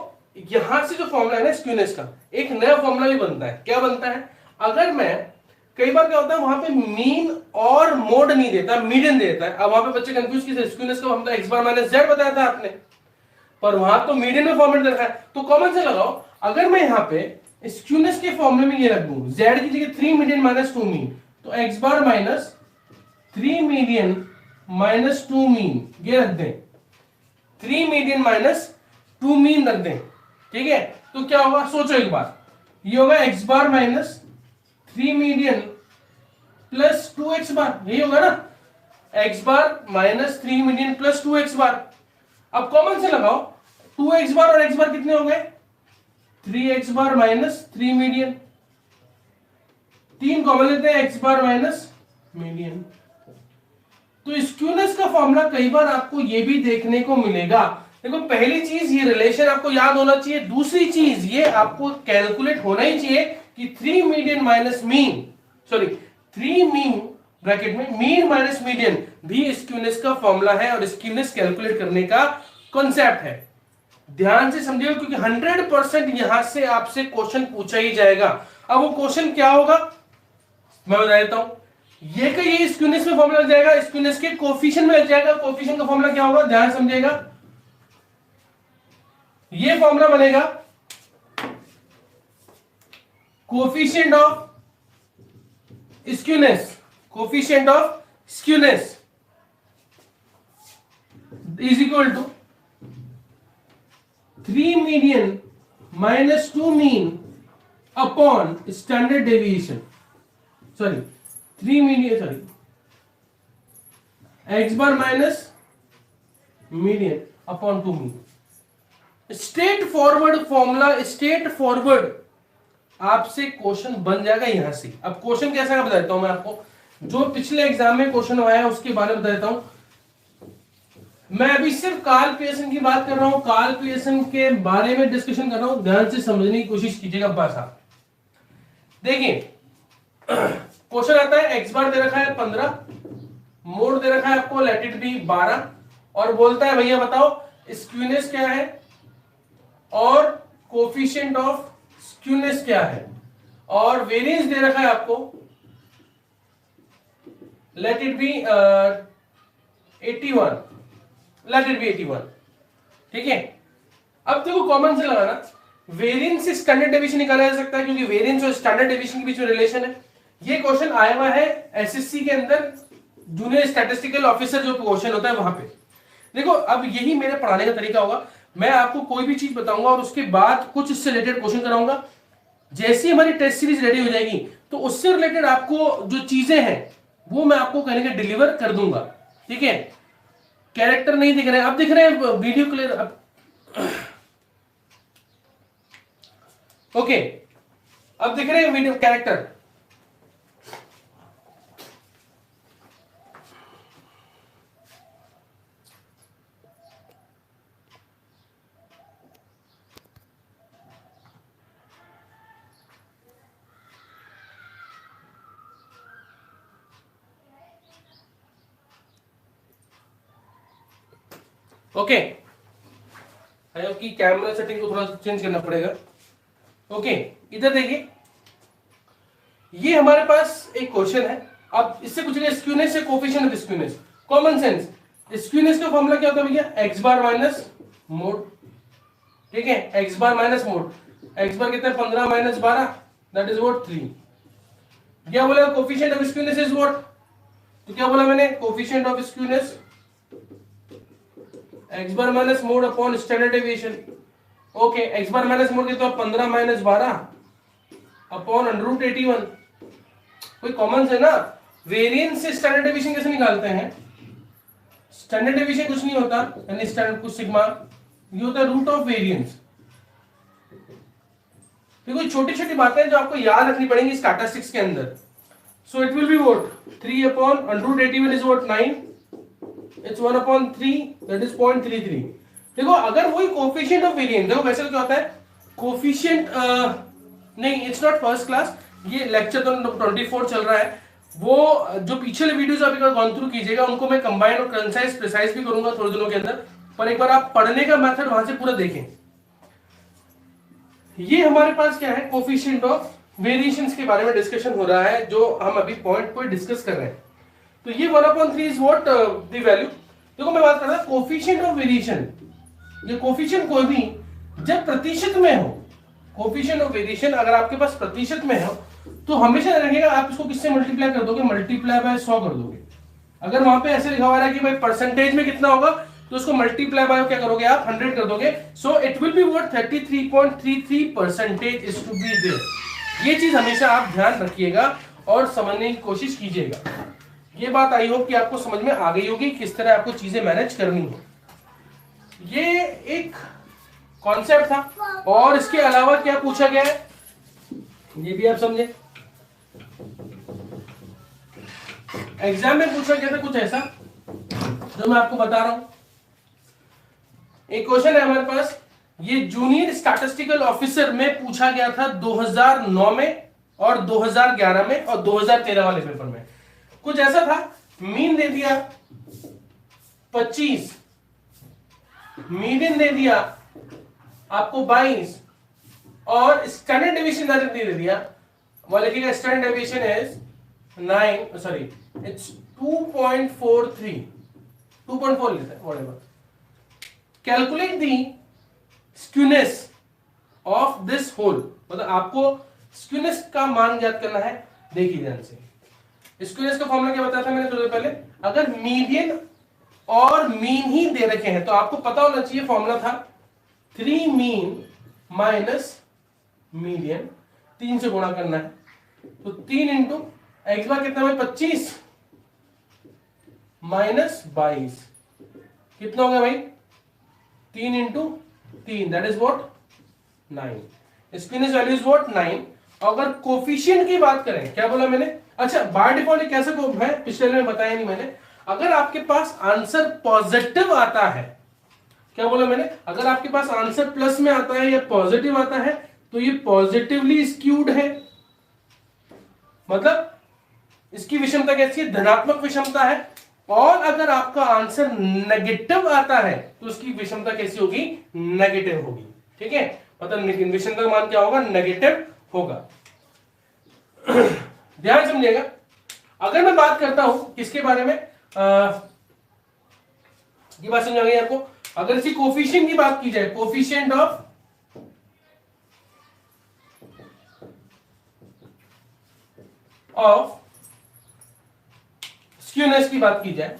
यहां से जो फॉर्मूला है ना स्क्यूनेस का, एक नया फॉर्मूला भी बनता है। क्या बनता है, अगर मैं कई बार क्या होता है वहां पे मीन और मोड नहीं देता, मीडियन देता है। अब वहां पे बच्चे कंफ्यूज किसे, स्क्यूनेस का हम तो एक्स बार माइनस जेड बताया था आपने, पर वहां तो मीडियन में फॉर्मेट रखा है। तो कॉमन से लगाओ, अगर मैं यहां पे स्क्यूनेस के फॉर्मूले में ये रख दूं जेड की जगह 3 मीडियन माइनस 2 मीन, तो x bar minus 3 median minus 2 mean ये रख दें, 3 मीडियन माइनस 2 मीन रख दें, ठीक है। तो क्या होगा सोचो एक बार, ये होगा x bar minus 3 median plus 2 x बार, यही होगा ना, x bar minus 3 median plus 2 x बार। अब कॉमन से लगाओ, 2 एक्स बार और एक्स बार कितने हो गए, 3 x bar minus 3 median, 3 common लेते हैं, एक्स बार माइनस मीडियन। तो स्क्यूनेस का फॉर्मूला कई बार आपको यह भी देखने को मिलेगा। देखो पहली चीज ये रिलेशन आपको याद होना चाहिए, दूसरी चीज ये आपको कैलकुलेट होना ही चाहिए कि 3 median minus mean, sorry 3 mean bracket में मीन माइनस मीडियन भी स्क्यूनेस का फॉर्मूला है और स्क्यूनेस कैलकुलेट करने का कॉन्सेप्ट है। ध्यान से समझिएगा, क्योंकि 100% यहां से आपसे क्वेश्चन पूछा ही जाएगा। अब वो क्वेश्चन क्या होगा मैं बता देता हूं, ये का ये स्क्यूनेस में फॉर्मूला लग जाएगा, स्क्यूनेस के कोफिशिएंट में लग जाएगा। कोफिशिएंट का फॉर्मूला क्या होगा, ध्यान समझिएगा, ये फॉर्मूला बनेगा coefficient of skewness, coefficient of skewness is equal to 3 median minus 2 mean upon standard deviation, sorry 3 median, sorry X bar minus median upon 2 mean. Straightforward formula, straightforward आपसे question बन जाएगा यहां से। अब question कैसा है बता देता हूं मैं आपको, जो पिछले एग्जाम में क्वेश्चन आया है उसके बारे में बता देता हूं। मैं अभी सिर्फ कार्ल पियर्सन की बात कर रहा हूं, कार्ल पियर्सन के बारे में डिस्कशन कर रहा हूं, ध्यान से समझने की कोशिश कीजिएगा। बस आप देखिए क्वेश्चन आता है, एक्स बार दे रखा है 15, मोड दे रखा है आपको लेट इट बी 12, और बोलता है भैया बताओ स्क्यूनेस क्या है और कोफिशिएंट ऑफ स्क्यूनेस क्या है, और वेरिएंस दे रखा है आपको let it be 81, let it be 81, ठीक है। अब देखो कॉमन से लगाना, वेरिएंस से स्टैंडर्ड डेविएशन निकाला जा सकता है, क्योंकि वेरिएंस और स्टैंडर्ड डेविएशन के बीच में रिलेशन है। ये क्वेश्चन आया हुआ है एसएससी के अंदर, जूनियर स्टैटिस्टिकल ऑफिसर जो क्वेश्चन होता है वहां पे। देखो अब यही मेरे पढ़ाने का तरीका होगा, मैं आपको कोई भी चीज बताऊंगा और उसके बाद कुछ इससे रिलेटेड क्वेश्चन कराऊंगा। जैसे ही हमारी टेस्ट सीरीज रेडी हो जाएगी तो उससे रिलेटेड आपको जो चीजें हैं वो मैं आपको कहने का डिलीवर कर दूंगा, ठीक है। कैरेक्टर नहीं दिख रहे हैं, अब दिख रहे हैं वीडियो क्लियर, अब ओके अब दिख रहे हैं वीडियो कैरेक्टर। ओके कि कैमरा सेटिंग को थोड़ा चेंज करना पड़ेगा। ओके इधर देखिए, ये हमारे पास एक क्वेश्चन है। अब इससे पूछेगा स्क्यूनेस या coefficient of skewness, common sense. Skewness का फॉर्मूला क्या होता है भैया, एक्स बार माइनस मोड, ठीक है, x bar minus mode. X बार कितना है 15 माइनस 12, दैट इज व्हाट 3। क्या बोला coefficient of skewness is what, तो क्या बोला मैंने, coefficient of skewness x bar minus mode upon standard deviation. Okay x bar minus mode कितना 15 माइनस 12 अपॉन अंडर 81। कोई कॉमन है ना। वेरिएंस से स्टैंडर्ड डेविएशन कैसे निकालते हैं, स्टैंडर्ड डेविएशन कुछ नहीं होता, यानी स्टैंडर्ड कुछ सिग्मा, ये होता है रूट ऑफ वेरिएंस। तो कोई छोटी छोटी बातें जो आपको याद रखनी पड़ेंगी स्टैटिस्टिक्स के अंदर. So it will be what 3 upon under root 81 is what 9. It's 1 upon 3 that is 0.33. देखो अगर वही कोफिशिएंट ऑफ वेरिएंस, देखो वैसे तो क्या होता है कोफिशिएंट नहीं, इट्स नॉट फर्स्ट क्लास, ये लेक्चर तो 24 चल रहा है. वो जो पिछले वीडियोस आप एक बार गॉन थ्रू कीजिएगा, उनको मैं कंबाइन और कंसाइज प्रिसाइज भी करूंगा थोड़े दिनों के अंदर, पर एक बार आप पढ़ने का मेथड वहां से पूरा देखें. ये हमारे पास क्या है, कोफिशिएंट ऑफ वेरिएशंस के बारे में डिस्कशन हो रहा है, जो हम अभी पॉइंट पर डिस्कस कर रहे हैं. तो ये 1/3 इज व्हाट द वैल्यू. देखो मैं बात कर रहा था कोफिशिएंट ऑफ वेरिएशन. ये कोफिशिएंट कोई भी जब प्रतिशत में हो, कोफिशिएंट ऑफ वेरिएशन अगर आपके पास प्रतिशत में हो तो हमेशा रखिएगा आप इसको किससे मल्टीप्लाई कर दोगे, मल्टीप्लाई बाय 100 कर दोगे. अगर वहां पे ऐसे लिखा हुआ है कि भाई परसेंटेज में कितना होगा तो उसको मल्टीप्लाई बाय क्या करोगे आप 100 कर दोगे. So it will be what 33.33% is to be there. ये चीज हमेशा आप ध्यान रखिएगा और समझने की कोशिश कीजिएगा. ये बात आई होप कि आपको समझ में आ गई होगी किस तरह आपको चीजें मैनेज करनी है. ये एक कॉन्सेप्ट था और इसके अलावा क्या पूछा गया है ये भी आप समझे. एग्जाम में पूछा गया था कुछ ऐसा जो मैं आपको बता रहा हूं. एक क्वेश्चन है हमारे पास, ये जूनियर स्टैटिस्टिकल ऑफिसर में पूछा गया था 2009 में और 2011 में और 2013 वाले पेपर में. कुछ ऐसा था, मीन दे दिया 25, मीडियन दे दिया आपको 22 और स्टैंडर्ड डेविएशन दे दिया. वो लिखिएगा standard deviation is 9, sorry it's 2.43, 2.4 लेता है whatever. Calculate the skewness of this whole, मतलब आपको स्क्यूनेस का मान ज्ञात करना है. देखिए ध्यान से, स्क्यूनेस का फॉर्मूला क्या बताया था मैंने थोड़ी देर पहले. अगर मीडियन और मीन ही दे रखे हैं तो आपको पता होना चाहिए फॉर्मूला था 3 मीन माइनस मीडियन, 3 से गुणा करना है. तो 3 इंटू एक्स बार कितना है 25 माइनस 22 कितना हो गया भाई 3 into 3 that is what 9. Skewness value is what 9. अगर कोफिशिएंट की बात करें, क्या बोला मैंने, अच्छा बाय डिफॉल्ट कैसे को है पिछले में बताया नहीं मैंने. अगर आपके पास आंसर पॉजिटिव आता है, क्या बोला मैंने, अगर आपके पास आंसर प्लस में आता है या पॉजिटिव आता है तो ये पॉजिटिवली स्क्यूड है, मतलब इसकी विषमता कैसी है, धनात्मक विषमता है. और अगर आपका आंसर नेगेटिव आता है तो उसकी विषमता कैसी होगी, नेगेटिव होगी. ठीक है, मतलब विषमता का मान क्या होगा, नेगेटिव होगा. ध्यान समझिएगा. अगर मैं बात करता हूं किसके बारे में, ये बात समझ आ गई आपको. अगर इसी कोफिशिएंट की बात की जाए, कोफिशिएंट ऑफ स्क्यूनेस की बात की जाए,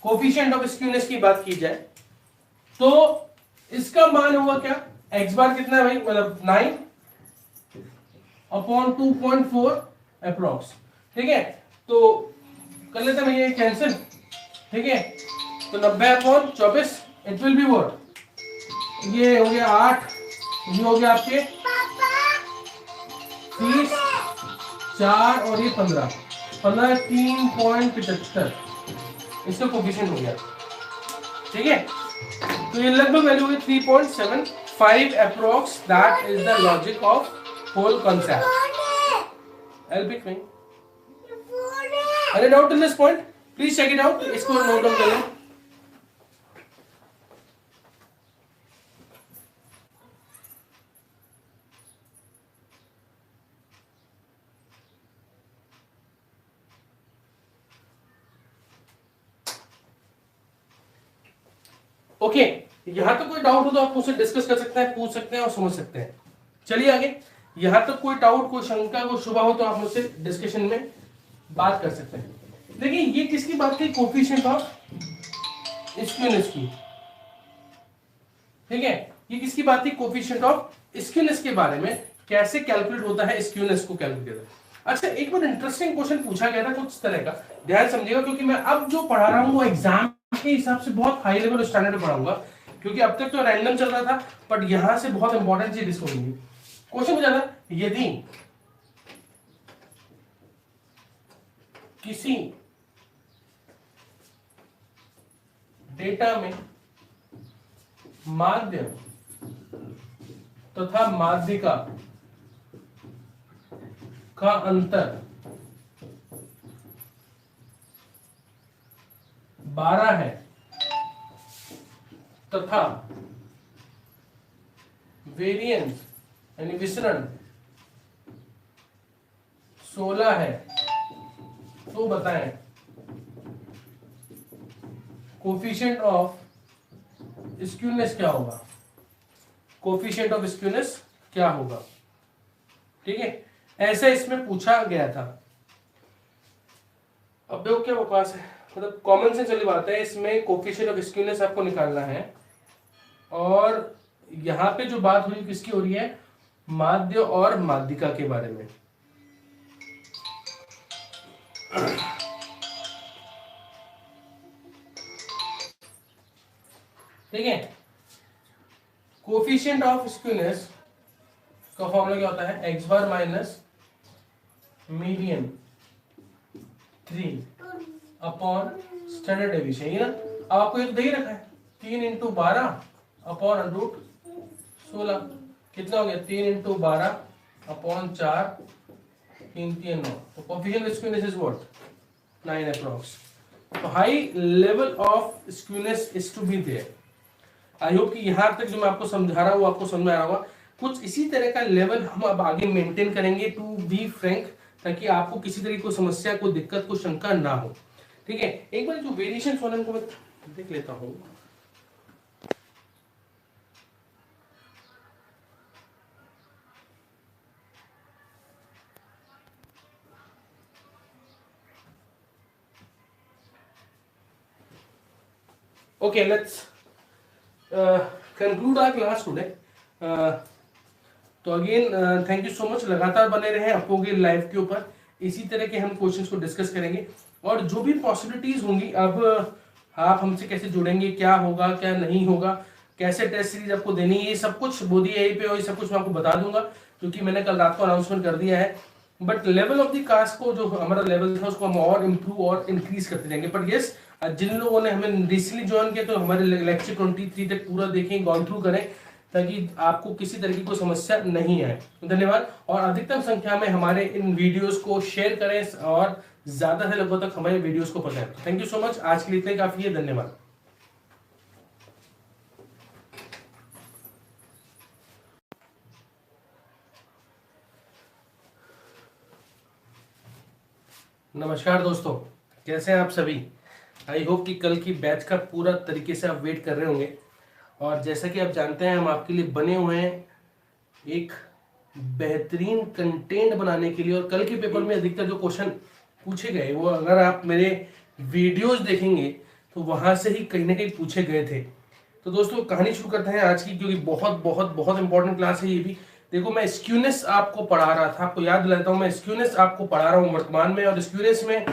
कोफिशिएंट ऑफ स्क्यूनेस की बात की जाए तो इसका मान होगा क्या, एक्स बार कितना है भाई, मतलब 9 अपॉन 2.4 अप्रोक्स. ठीक है, तो कर लेते हैं ये कैंसिल. ठीक है, तो 90 upon 24 it will be what, ये हो गया 8, ये हो गया आपके 30, 4 और ये 15, 3.75 इसका कोफिशिएंट हो गया. ठीक है, तो ये लगभग वैल्यू होगी 3.75 approx. That is the logic of whole concept. Help it me. अरे doubt in this point please check it out. इसको नोट डाउन कर लें. ओके, यहां तक कोई डाउट हो तो आप मुझसे डिस्कस कर सकते हैं, पूछ सकते हैं और समझ सकते हैं. चलिए आगे. यहां तक कोई डाउट, कोई शंका, कोई शुबा हो तो आप मुझसे डिस्कशन में बात कर सकते हैं. देखिए ये किसकी बात की, कोफिशिएंट ऑफ स्क्यूनेस की. ठीक है, ये किसकी बात थी, कोफिशिएंट ऑफ स्क्यूनेस के बारे में, कैसे कैलकुलेट होता है स्क्यूनेस को कैलकुलेट करना. अच्छा एक बार इंटरेस्टिंग क्वेश्चन पूछा गया था कुछ तरह का, ध्यान समझिएगा क्योंकि मैं अब जो पढ़ा रहा हूं वो एग्जाम के हिसाब से बहुत हाई लेवल स्टैंडर्ड पढ़ाऊंगा. क्योंकि अब तक तो रैंडम चल रहा था, बट यहां से बहुत इंपॉर्टेंट चीज डिस्कस होगी। क्वेश्चन पूछा था, यदि किसी डेटा में माध्य तथा माध्यिका का अंतर 12 है तथा वेरिएंस यानी विसरण 16 है, तो बताएं कोफिशिएंट ऑफ स्क्यूनेस क्या होगा। कोफिशिएंट ऑफ स्क्यूनेस क्या होगा, ठीक है, ऐसा इसमें पूछा गया था। अब देखो क्या बकवास है, मतलब कॉमन सेंस वाली बात है। इसमें कोफिशिएंट ऑफ स्क्यूनेस आपको निकालना है, और यहां पे जो बात हुई किसकी हो रही है, माध्य और माध्यिका के बारे में। ठीक है, कोफिशिएंट ऑफ स्क्यूनेस का फॉर्मूला क्या होता है, x bar minus median 3 upon standard deviation, ये ना। अब आपको एक दे ही रखा है 3 इंटू 12 अपॉन रूट 16, कितना हो गया 3 इंटू 12 अपॉन 4, 3 3 9, तो coefficient of skewness is what 9 approx. तो high level of skewness is to be there. I hope कि यहां तक जो मैं आपको समझा रहा हूं वो आपको समझ में आ रहा होगा। कुछ इसी तरह का लेवल हम अब आगे मेंटेन करेंगे, टू बी फ्रैंक, ताकि आपको किसी तरह की समस्या, कोई दिक्कत, कोई शंका ना हो। ठीक है, एक बार जो वेरिएशन सोलन को मैं देख लेता हूं। Okay, let's conclude our class today. तो again thank you so much, लगातार बने रहे अपोगे लाइव के ऊपर, इसी तरह के हम क्वेश्चंस को डिस्कस करेंगे, और जो भी पॉसिबिलिटीज होंगी, अब आप हमसे कैसे जुड़ेंगे, क्या होगा क्या नहीं होगा, कैसे टेस्ट सीरीज आपको देनी है, ये सब कुछ बोधी यही पे, और ये सब कुछ मैं आपको बता दूंगा, क्योंकि मैंने कल रात को अनाउंसमेंट कर दिया है। But level of the cost को, जो हमारा लेवल था, उसको हम और इम्प्रूव और इंक्रीज करते जाएंगे। बट यस, जिन लोगों ने हमें रिसेंटली ज्वाइन किया, तो हमारे लेक्चर 23 तक पूरा देखें, गॉन थ्रू करें, ताकि आपको किसी तरह की कोई समस्या नहीं आए। धन्यवाद, और अधिकतम संख्या में हमारे इन वीडियोस को शेयर करें, और ज्यादा से लोगों तक हमारे वीडियोस को पहुंचाएं। थैंक यू सो मच, आज के लिए इतने काफी है, धन्यवाद। नमस्कार दोस्तों, कैसे हैं आप सभी। आई होप कि कल की बैच का पूरा तरीके से आप वेट कर रहे होंगे, और जैसा कि आप जानते हैं, हम आपके लिए बने हुए हैं एक बेहतरीन कंटेंट बनाने के लिए। और कल के पेपर में अधिकतर जो क्वेश्चन पूछे गए, वो अगर आप मेरे वीडियोस देखेंगे तो वहां से ही कहीं ना कहीं पूछे गए थे। तो दोस्तों, कहानी शुरू करते हैं आज की, क्योंकि बहुत बहुत बहुत इंपॉर्टेंट क्लास है ये भी। देखो, मैं स्क्यूनेस आपको पढ़ा रहा था, आपको याद दिलाता हूं, मैं स्क्यूनेस आपको पढ़ा रहा हूं वर्तमान में। और स्क्यूनेस में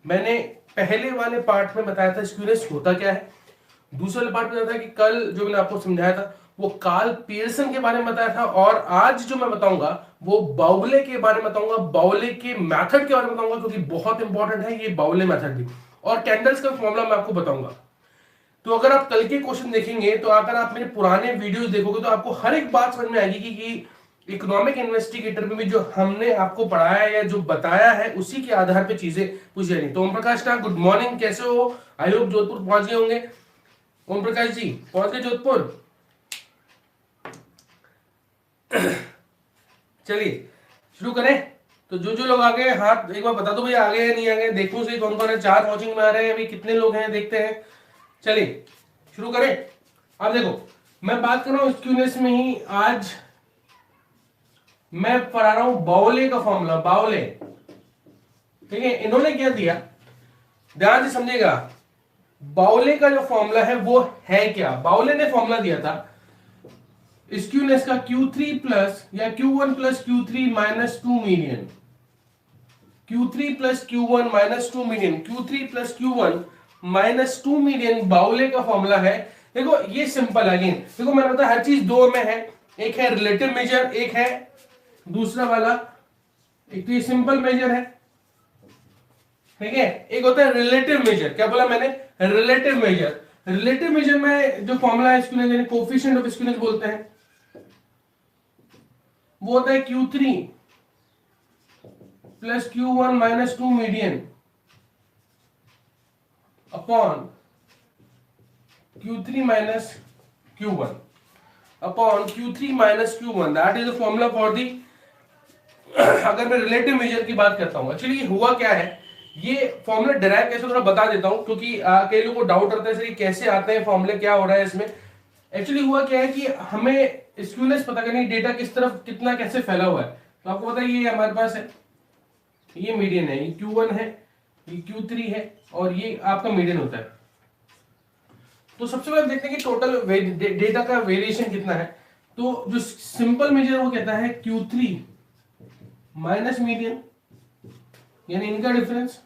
मैंने पहले वाले पार्ट में बताया था स्क्यूनेस होता क्या है, दूसरे वाले पार्ट में बताया कि कल जो मैंने आपको समझाया था वो कार्ल पियर्सन के बारे में बताया था, और आज जो मैं बताऊंगा वो बाउले के बारे में बताऊंगा, बाउले के मेथड के बारे में बताऊंगा, क्योंकि बहुत इंपॉर्टेंट है ये बाउले मेथड भी। और कैंडल्स का फॉर्मूला मैं आपको बताऊंगा। तो अगर आप कल के क्वेश्चन देखेंगे, तो अगर आप मेरे पुराने वीडियोस देखोगे, तो आपको हर एक बात समझ में आएगी कि इकोनॉमिक इन्वेस्टिगेटर में भी जो हमने आपको पढ़ाया या जो बताया है, उसी के आधार पे चीजें पूछी जाएंगी। तो ओम प्रकाश का गुड मॉर्निंग, कैसे हो। आई होप जोधपुर पहुंच गए होंगे। ओम प्रकाश जी पहुंच गए जोधपुर। चलिए शुरू करें। तो जो जो लोग आ गए, हाथ एक बार बता दो भैया, आ गए या नहीं आ गए, देखो सही कौन कौन है। 4 वॉचिंग में आ रहे हैं, अभी कितने लोग हैं देखते हैं। चलिए शुरू करें। अब देखो, मैं बात कर रहा हूं स्क्यूनेस में ही। आज मैं पढ़ा रहा हूं बाउले का फॉर्मूला, बाउले। ठीक है, इन्होंने क्या दिया, ध्यान से समझेगा। बाउले का जो फॉर्मूला है वो है क्या, बाउले ने फॉर्मूला दिया था स्क्यूनेस का Q3 प्लस या Q1 plus Q3 minus 2 median, Q3 plus Q1 minus 2 median, Q3 plus Q1 minus 2 median बाउले का फॉर्मूला है। देखो ये सिंपल अगेन, देखो मैंने बताया हर चीज दो में है, एक है रिलेटिव मेजर, एक है दूसरा वाला, एक तो ये सिंपल मेजर है, ठीक है, एक होता है रिलेटिव मेजर। क्या बोला मैंने? Relative major. रिलेटिव मेजर में जो फॉर्मूला है स्क्यूनेस यानी कोफिशिएंट ऑफ स्क्यूनेस बोलते हैं, वो होता है Q3 plus Q1 minus 2 median upon Q3 minus Q1 upon Q3 minus Q1, that is the formula for the. अगर मैं रिलेटिव मेजर की बात करता हूं, एक्चुअली हुआ क्या है, ये फॉर्मूला डिराइव कैसे थोड़ा बता देता हूं, क्योंकि कई लोगों को डाउट रहता है सर कैसे आते हैं फॉर्मूले, क्या हो रहा है इसमें। एक्चुअली हुआ क्या है कि हमें स्क्यूनेस पता करनी, डेटा किस तरफ कितना कैसे फैला हुआ है। तो आपको पता है ये हमारे पास है, ये मीडियन है, ये Q1 है, ये Q3 है, और ये आपका मीडियन होता है। तो सबसे पहले देखते हैं कि टोटल डेटा का वेरिएशन कितना है। तो जो सिंपल मेजर वो कहता है Q3 माइनस मीडियन यानी इनका डिफरेंस,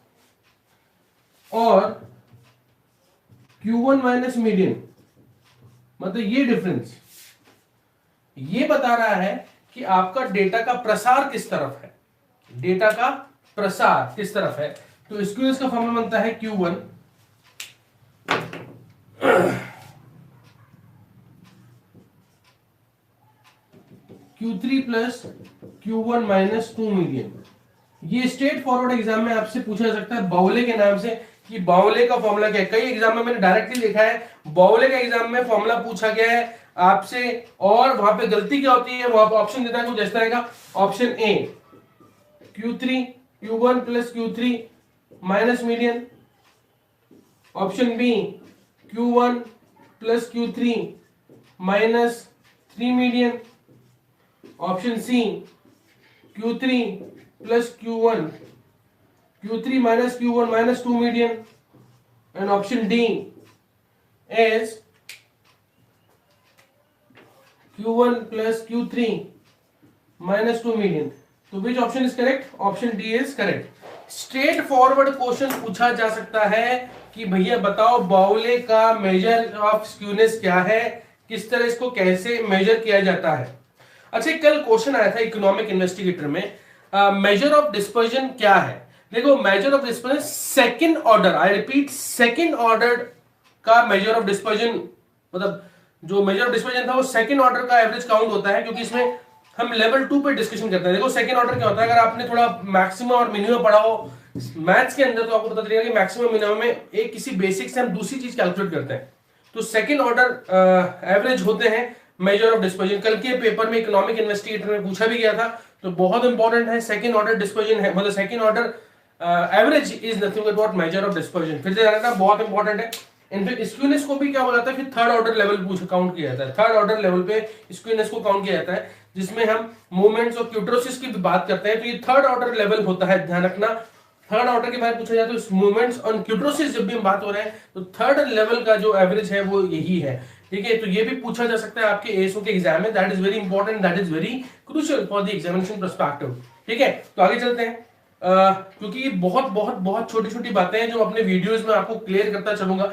और Q1 माइनस मीडियन मतलब ये डिफरेंस, ये बता रहा है कि आपका डेटा का प्रसार किस तरफ है, डेटा का प्रसार किस तरफ है। तो स्क्यूनेस का फॉर्मूला बनता है Q1 Q3 plus Q1 minus 2 median. ये स्ट्रेट फॉरवर्ड एग्जाम में आपसे पूछा जा सकता है बाउले के नाम से कि बाउले का फॉर्मूला क्या है। कई एग्जाम में मैंने डायरेक्टली लिखा है, बाउले का एग्जाम में फॉर्मूला पूछा गया है आपसे, और वहां पे गलती क्या होती है, वहां पे ऑप्शन देता है कुछ इस तरह का, option A Q3 Q1 plus Q3 minus median, option B Q1 plus Q3 minus 3 median, option C Q3 plus Q3 minus Q1 minus 2 median, and option D is Q1 plus Q3 minus 2 million. तो which option is correct? Option D is correct. Straight forward question पूछा जा सकता है कि भैया बताओ बाउले का मेजर ऑफ स्क्यूनेस क्या है, किस तरह इसको कैसे मेजर किया जाता है। अच्छा, कल क्वेश्चन आया था इकोनॉमिक इन्वेस्टिगेटर में, मेजर ऑफ डिस्पर्जन क्या है। देखो measure of dispersion second order, I repeat second order का मेजर ऑफ डिस्पर्जन, मतलब जो मेजर ऑफ डिस्पर्जन था वो सेकंड ऑर्डर का एवरेज काउंट होता है, क्योंकि इसमें हम लेवल 2 पे डिस्कशन करते हैं। देखो सेकंड ऑर्डर क्या होता है, अगर आपने थोड़ा मैक्सिमम और मिनिमम पढ़ा हो मैथ्स के अंदर तो आपको पता चलेगा कि मैक्सिमम मिनिमम में एक किसी बेसिक से हम दूसरी चीज कैलकुलेट करते हैं। तो सेकंड ऑर्डर एवरेज होते हैं मेजर ऑफ डिस्पर्जन। कल के पेपर में इकोनॉमिक इन्वेस्टिगेटर में पूछा भी गया था, तो बहुत इंपॉर्टेंट है। सेकंड ऑर्डर डिस्पर्जन है, मतलब second order average is nothing but what measure of dispersion. फिर से जानना बहुत इंपॉर्टेंट है। इनफैक्ट स्क्यूनेस को भी क्या बोला जाता है, फिर थर्ड ऑर्डर लेवल पूछ काउंट किया जाता है। थर्ड ऑर्डर लेवल पे स्क्यूनेस को काउंट किया जाता है, जिसमें हम मूवमेंट्स और क्यूटोसिस की बात करते हैं। तो ये थर्ड ऑर्डर लेवल होता है, ध्यान रखना। थर्ड ऑर्डर के बारे में पूछा जाता है मूवमेंट्स ऑन क्यूटोसिस, जब भी हम बात हो रहे हैं तो थर्ड लेवल का जो एवरेज है वो यही है, ठीक है। तो ये भी पूछा जा सकता है आपके एएसओ के एग्जाम में, that is very important, that is very crucial for the examination perspective, ठीक है। तो आगे चलते हैं, क्योंकि ये बहुत बहुत बहुत छोटी छोटी बातें हैं जो अपने वीडियोस में आपको क्लियर करता चलूंगा,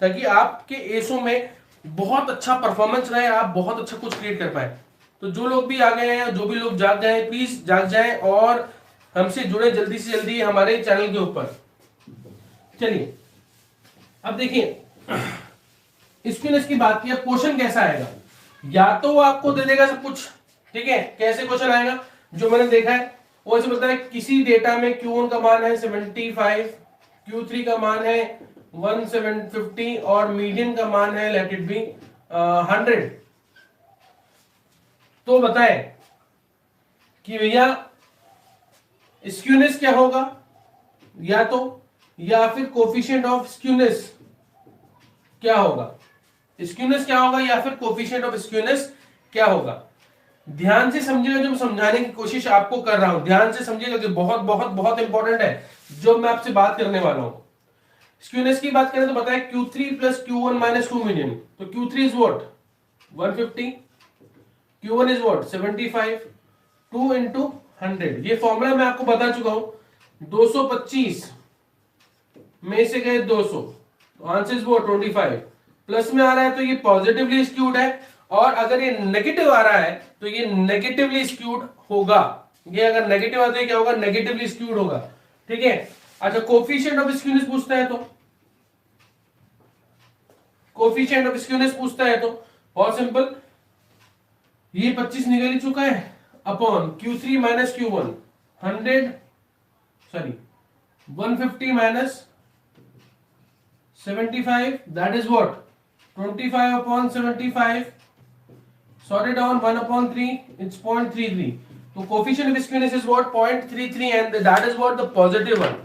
ताकि आपके एएसओ में बहुत अच्छा परफॉर्मेंस रहे, आप बहुत अच्छा कुछ क्रिएट कर पाए। तो जो लोग भी आ गए हैं, जो भी लोग जाग गए हैं, प्लीज जाग जाएं और हमसे जुड़े जल्दी से जल्दी हमारे चैनल के ऊपर। चलिए अब देखिए, स्क्यूनेस की बात की, अब क्वेश्चन कैसा आएगा, या तो वो आपको दे देगा सब कुछ, ठीक है। कैसे क्वेश्चन आएगा, जो मैंने देखा है वो ऐसे बोलता है किसी डेटा में Q1 का मान है 75, Q3 का मान है 1750 और मीडियन का मान है लेट इट बी 100। तो बताएं कि भैया स्क्यूनेस क्या होगा, या फिर कोफिशिएंट ऑफ स्क्यूनेस क्या होगा, स्क्यूनेस क्या होगा या फिर कोफिशिएंट ऑफ स्क्यूनेस क्या होगा। ध्यान से समझिएगा, जो मैं समझाने की कोशिश आपको कर रहा हूं, ध्यान से समझिएगा कि बहुत बहुत बहुत इंपॉर्टेंट है जो मैं आपसे बात करने वाला हूं। स्क्यूनेस की बात करें तो बताएं Q3 plus Q1 minus 2 median. तो Q3 is what 150, Q1 is what 75, 2 into 100। ये फॉर्मूला मैं आपको बता चुका हूं। 225 में से गए 200, तो आंसर इज व्हाट 25, प्लस में आ रहा है तो ये पॉजिटिवली स्क्यूड है, और अगर ये नेगेटिव आ रहा है तो ये नेगेटिवली स्क्यूड होगा। ये अगर नेगेटिव आता है क्या होगा, नेगेटिवली स्क्यूड होगा। ठीक है, अच्छा कोफिशिएंट ऑफ स्क्यूनेस पूछता है, तो कोफिशिएंट ऑफ स्क्यूनेस पूछता है तो बहुत सिंपल, ये 25 निकल ही चुका है upon Q3 minus Q1 150 minus 75, that is what 25 upon 75, sort it down 1 upon 3, it's 0.33. तो coefficient of skewness is what 0.33 and that is what the positive one.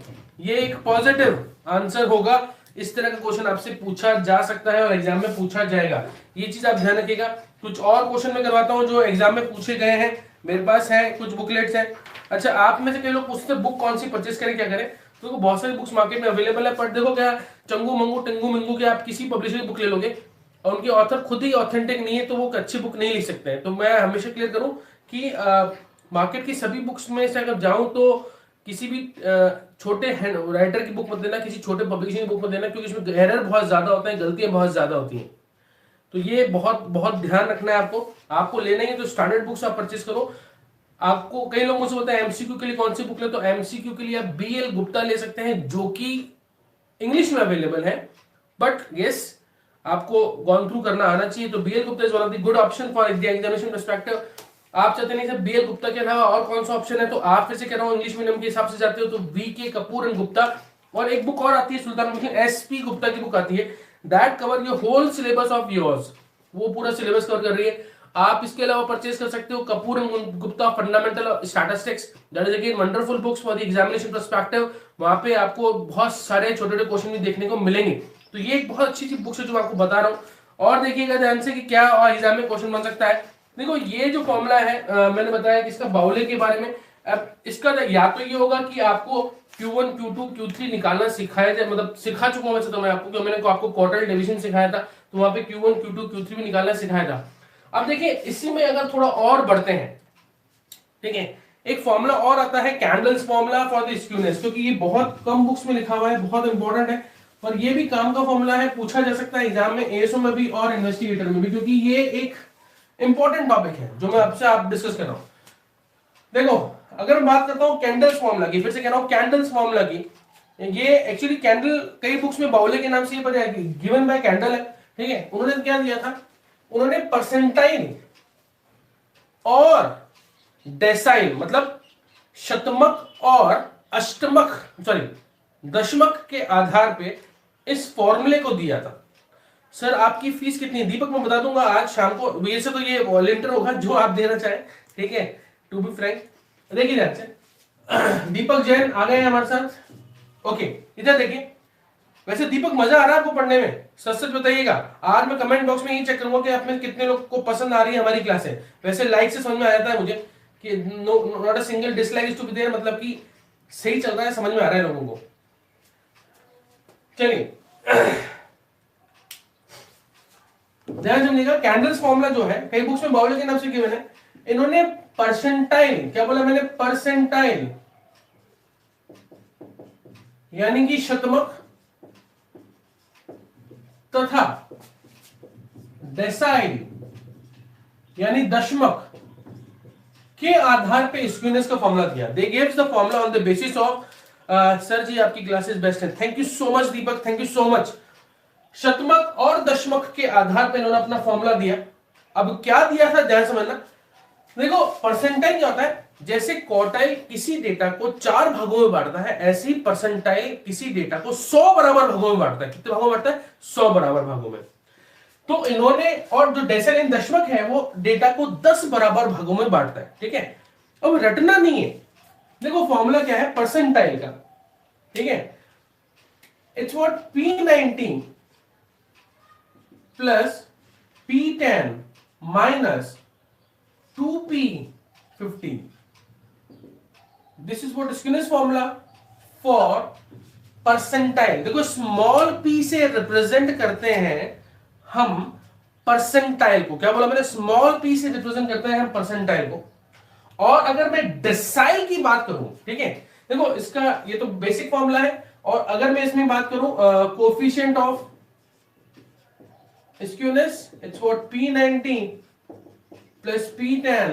ये एक पॉजिटिव आंसर होगा। इस तरह का क्वेश्चन आपसे पूछा जा सकता है और एग्जाम में पूछा जाएगा, ये चीज आप ध्यान रखिएगा। कुछ और क्वेश्चन मैं करवाता हूं जो एग्जाम में पूछे गए हैं, मेरे पास है कुछ बुकलेट्स हैं। अच्छा, आप में से कई लोग पूछते हैं बुक कौन सी परचेस करें, क्या करें, तो बहुत सारी बुक्स मार्केट में अवेलेबल है, पर देखो क्या चंगू मंगू टिंगू मिंगू के आप किसी पब्लिशर की बुक ले लोगे और उनके ऑथर खुद ही ऑथेंटिक नहीं है तो वो अच्छी बुक नहीं लिख सकते हैं। तो मैं हमेशा क्लियर करूं कि मार्केट की सभी बुक्स में से अगर जाऊं तो किसी भी छोटे राइटर की बुक मत देना, किसी छोटे पब्लिशर की बुक मत देना, क्योंकि इसमें एरर बहुत ज्यादा होते हैं, गलतियां बहुत ज्यादा होती हैं। तो ये बहुत बहुत ध्यान रखना है आपको। आपको लेना ही है तो स्टैंडर्ड बुक्स आप परचेस करो। आपको कई लोग मुझसे बोलते हैं एमसीक्यू के लिए कौन सी बुक ले, तो एमसीक्यू के लिए आप बीएल गुप्ता ले सकते हैं जो कि इंग्लिश में अवेलेबल है, बट यस आपको गॉन थ्रू करना आना चाहिए। तो BL Gupta is one of the good option for the examination perspective. आप चाहते नहीं सर बीएल गुप्ता के अलावा और कौन सा ऑप्शन है, तो आप फिर से कह रहा हूं इंग्लिश मीडियम के हिसाब से जाते हो तो वीके कपूर एंड गुप्ता, और एक बुक और आती है सुल्तान मुस्लिम एसपी गुप्ता की बुक आती है, that cover your whole syllabus of yours, वो पूरा सिलेबस कवर कर रही है। आप इसके अलावा परचेज कर सकते हो Kapoor and Gupta fundamental statistics, that is again wonderful books for the examination perspective. वहां पे आपको बहुत सारे छोटे छोटे क्वेश्चन भी देखने को मिलेंगे। तो ये एक बहुत अच्छी बुक है जो मैं आपको बता रहा हूँ। और देखिएगा ध्यान से कि क्या और एग्जाम में क्वेश्चन बन सकता है। देखो ये जो फॉर्मूला है मैंने बताया कि इसका बाउले के बारे में, अब इसका या तो ये होगा कि आपको Q1 Q2 Q3 निकालना सिखाया जाए, मतलब सिखा चुका हूं वैसे तो मैं आपको, मैंने आपको क्वार्टर डिवीजन सिखाया था तो वहां पे Q1 Q2 Q3 भी निकालना सिखाया था। अब देखिए इसी में अगर थोड़ा और बढ़ते हैं, ठीक है, एक फॉर्मूला और आता है candles formula for the skewness, क्योंकि ये बहुत कम बुक्स में लिखा हुआ है, बहुत इंपॉर्टेंट है, और ये भी काम का फॉर्मूला है, पूछा जा सकता है एग्जाम में, एएसओ में भी और इन्वेस्टिगेटर में भी, क्योंकि ये एक इंपॉर्टेंट टॉपिक है जो मैं आपसे आप डिस्कस कर रहा हूं। देखो अगर मैं बात करता हूं कैंडल्स फॉर्मूला की, फिर से कह रहा हूं कैंडल्स फॉर्मूला की, ये एक्चुअली कैंडल कई बुक्स में बाउले के नाम से गिवन बाय कैंडल है, ठीक है। उन्होंने क्या दिया था, उन्होंने परसेंटाइल और डेसाइल मतलब शतमक और अष्टमक दशमक के आधार पे इस फॉर्मूले को दिया था। सर आपकी फीस कितनी है दीपक, मैं बता दूंगा आज शाम को, वैसे तो ये वॉलंटियर होगा जो आप देना चाहें, ठीक है, टू बी फ्रैंक। देखिए ध्यान से दीपक जैन आ गए हैं हमारे साथ, ओके इधर देखिए। वैसे दीपक मजा आ रहा है आपको पढ़ने में, सच सच बताइएगा। आज मैं कमेंट बॉक्स में ये चेक करूंगा कि आप में कितने लोग को पसंद आ रही है हमारी क्लासें। वैसे लाइक से समझ में आ जाता है मुझे कि not a single dislike is to be there, मतलब कि सही चल रहा है, समझ में आ रहा है लोगों को। चलिए ध्यान समझिएगा, कैंडल्स फॉर्मूला जो है कई बुक्स में बाउले के नाम से गिवन है, इन्होंने परसेंटाइल, क्या बोला मैंने, परसेंटाइल यानी कि शतमक तथा डेसाइल यानी दशमक के आधार पे स्क्यूनेस का फॉर्मूला दिया। They gives the formula on the basis of, sir ji आपकी क्लासेस बेस्ट है, thank you so much Deepak, thank you so much. शतमक और दशमक के आधार पर इन्होंने अपना फॉर्मूला दिया। अब क्या दिया था ध्यान समझना, देखो परसेंटाइल क्या होता है, जैसे क्वार्टाइल किसी डेटा को 4 भागों में बांटता है, ऐसे ही परसेंटाइल किसी डेटा को 100 बराबर भागों में बांटता है। कितने भागों में बांटता है, 100 बराबर भागों में। तो इन्होंने, और जो डेसिमल दशमक है वो डेटा को 10 बराबर भागों में बांटता है, ठीक है। अब रटना नहीं है, देखो फॉर्मूला क्या है परसेंटाइल का, ठीक है, it's what P19 plus P10 minus 2P15, this is what skewness formula for percentile. देखो स्मॉल p से रिप्रेजेंट करते हैं हम परसेंटाइल को, क्या बोला मैंने, स्मॉल p से रिप्रेजेंट करते हैं हम परसेंटाइल को। और अगर मैं डेसाइल की बात करूं, ठीक है, देखो इसका ये तो बेसिक फॉर्मूला है, और अगर मैं इसमें बात करूं coefficient of skewness it's what P90 plus P10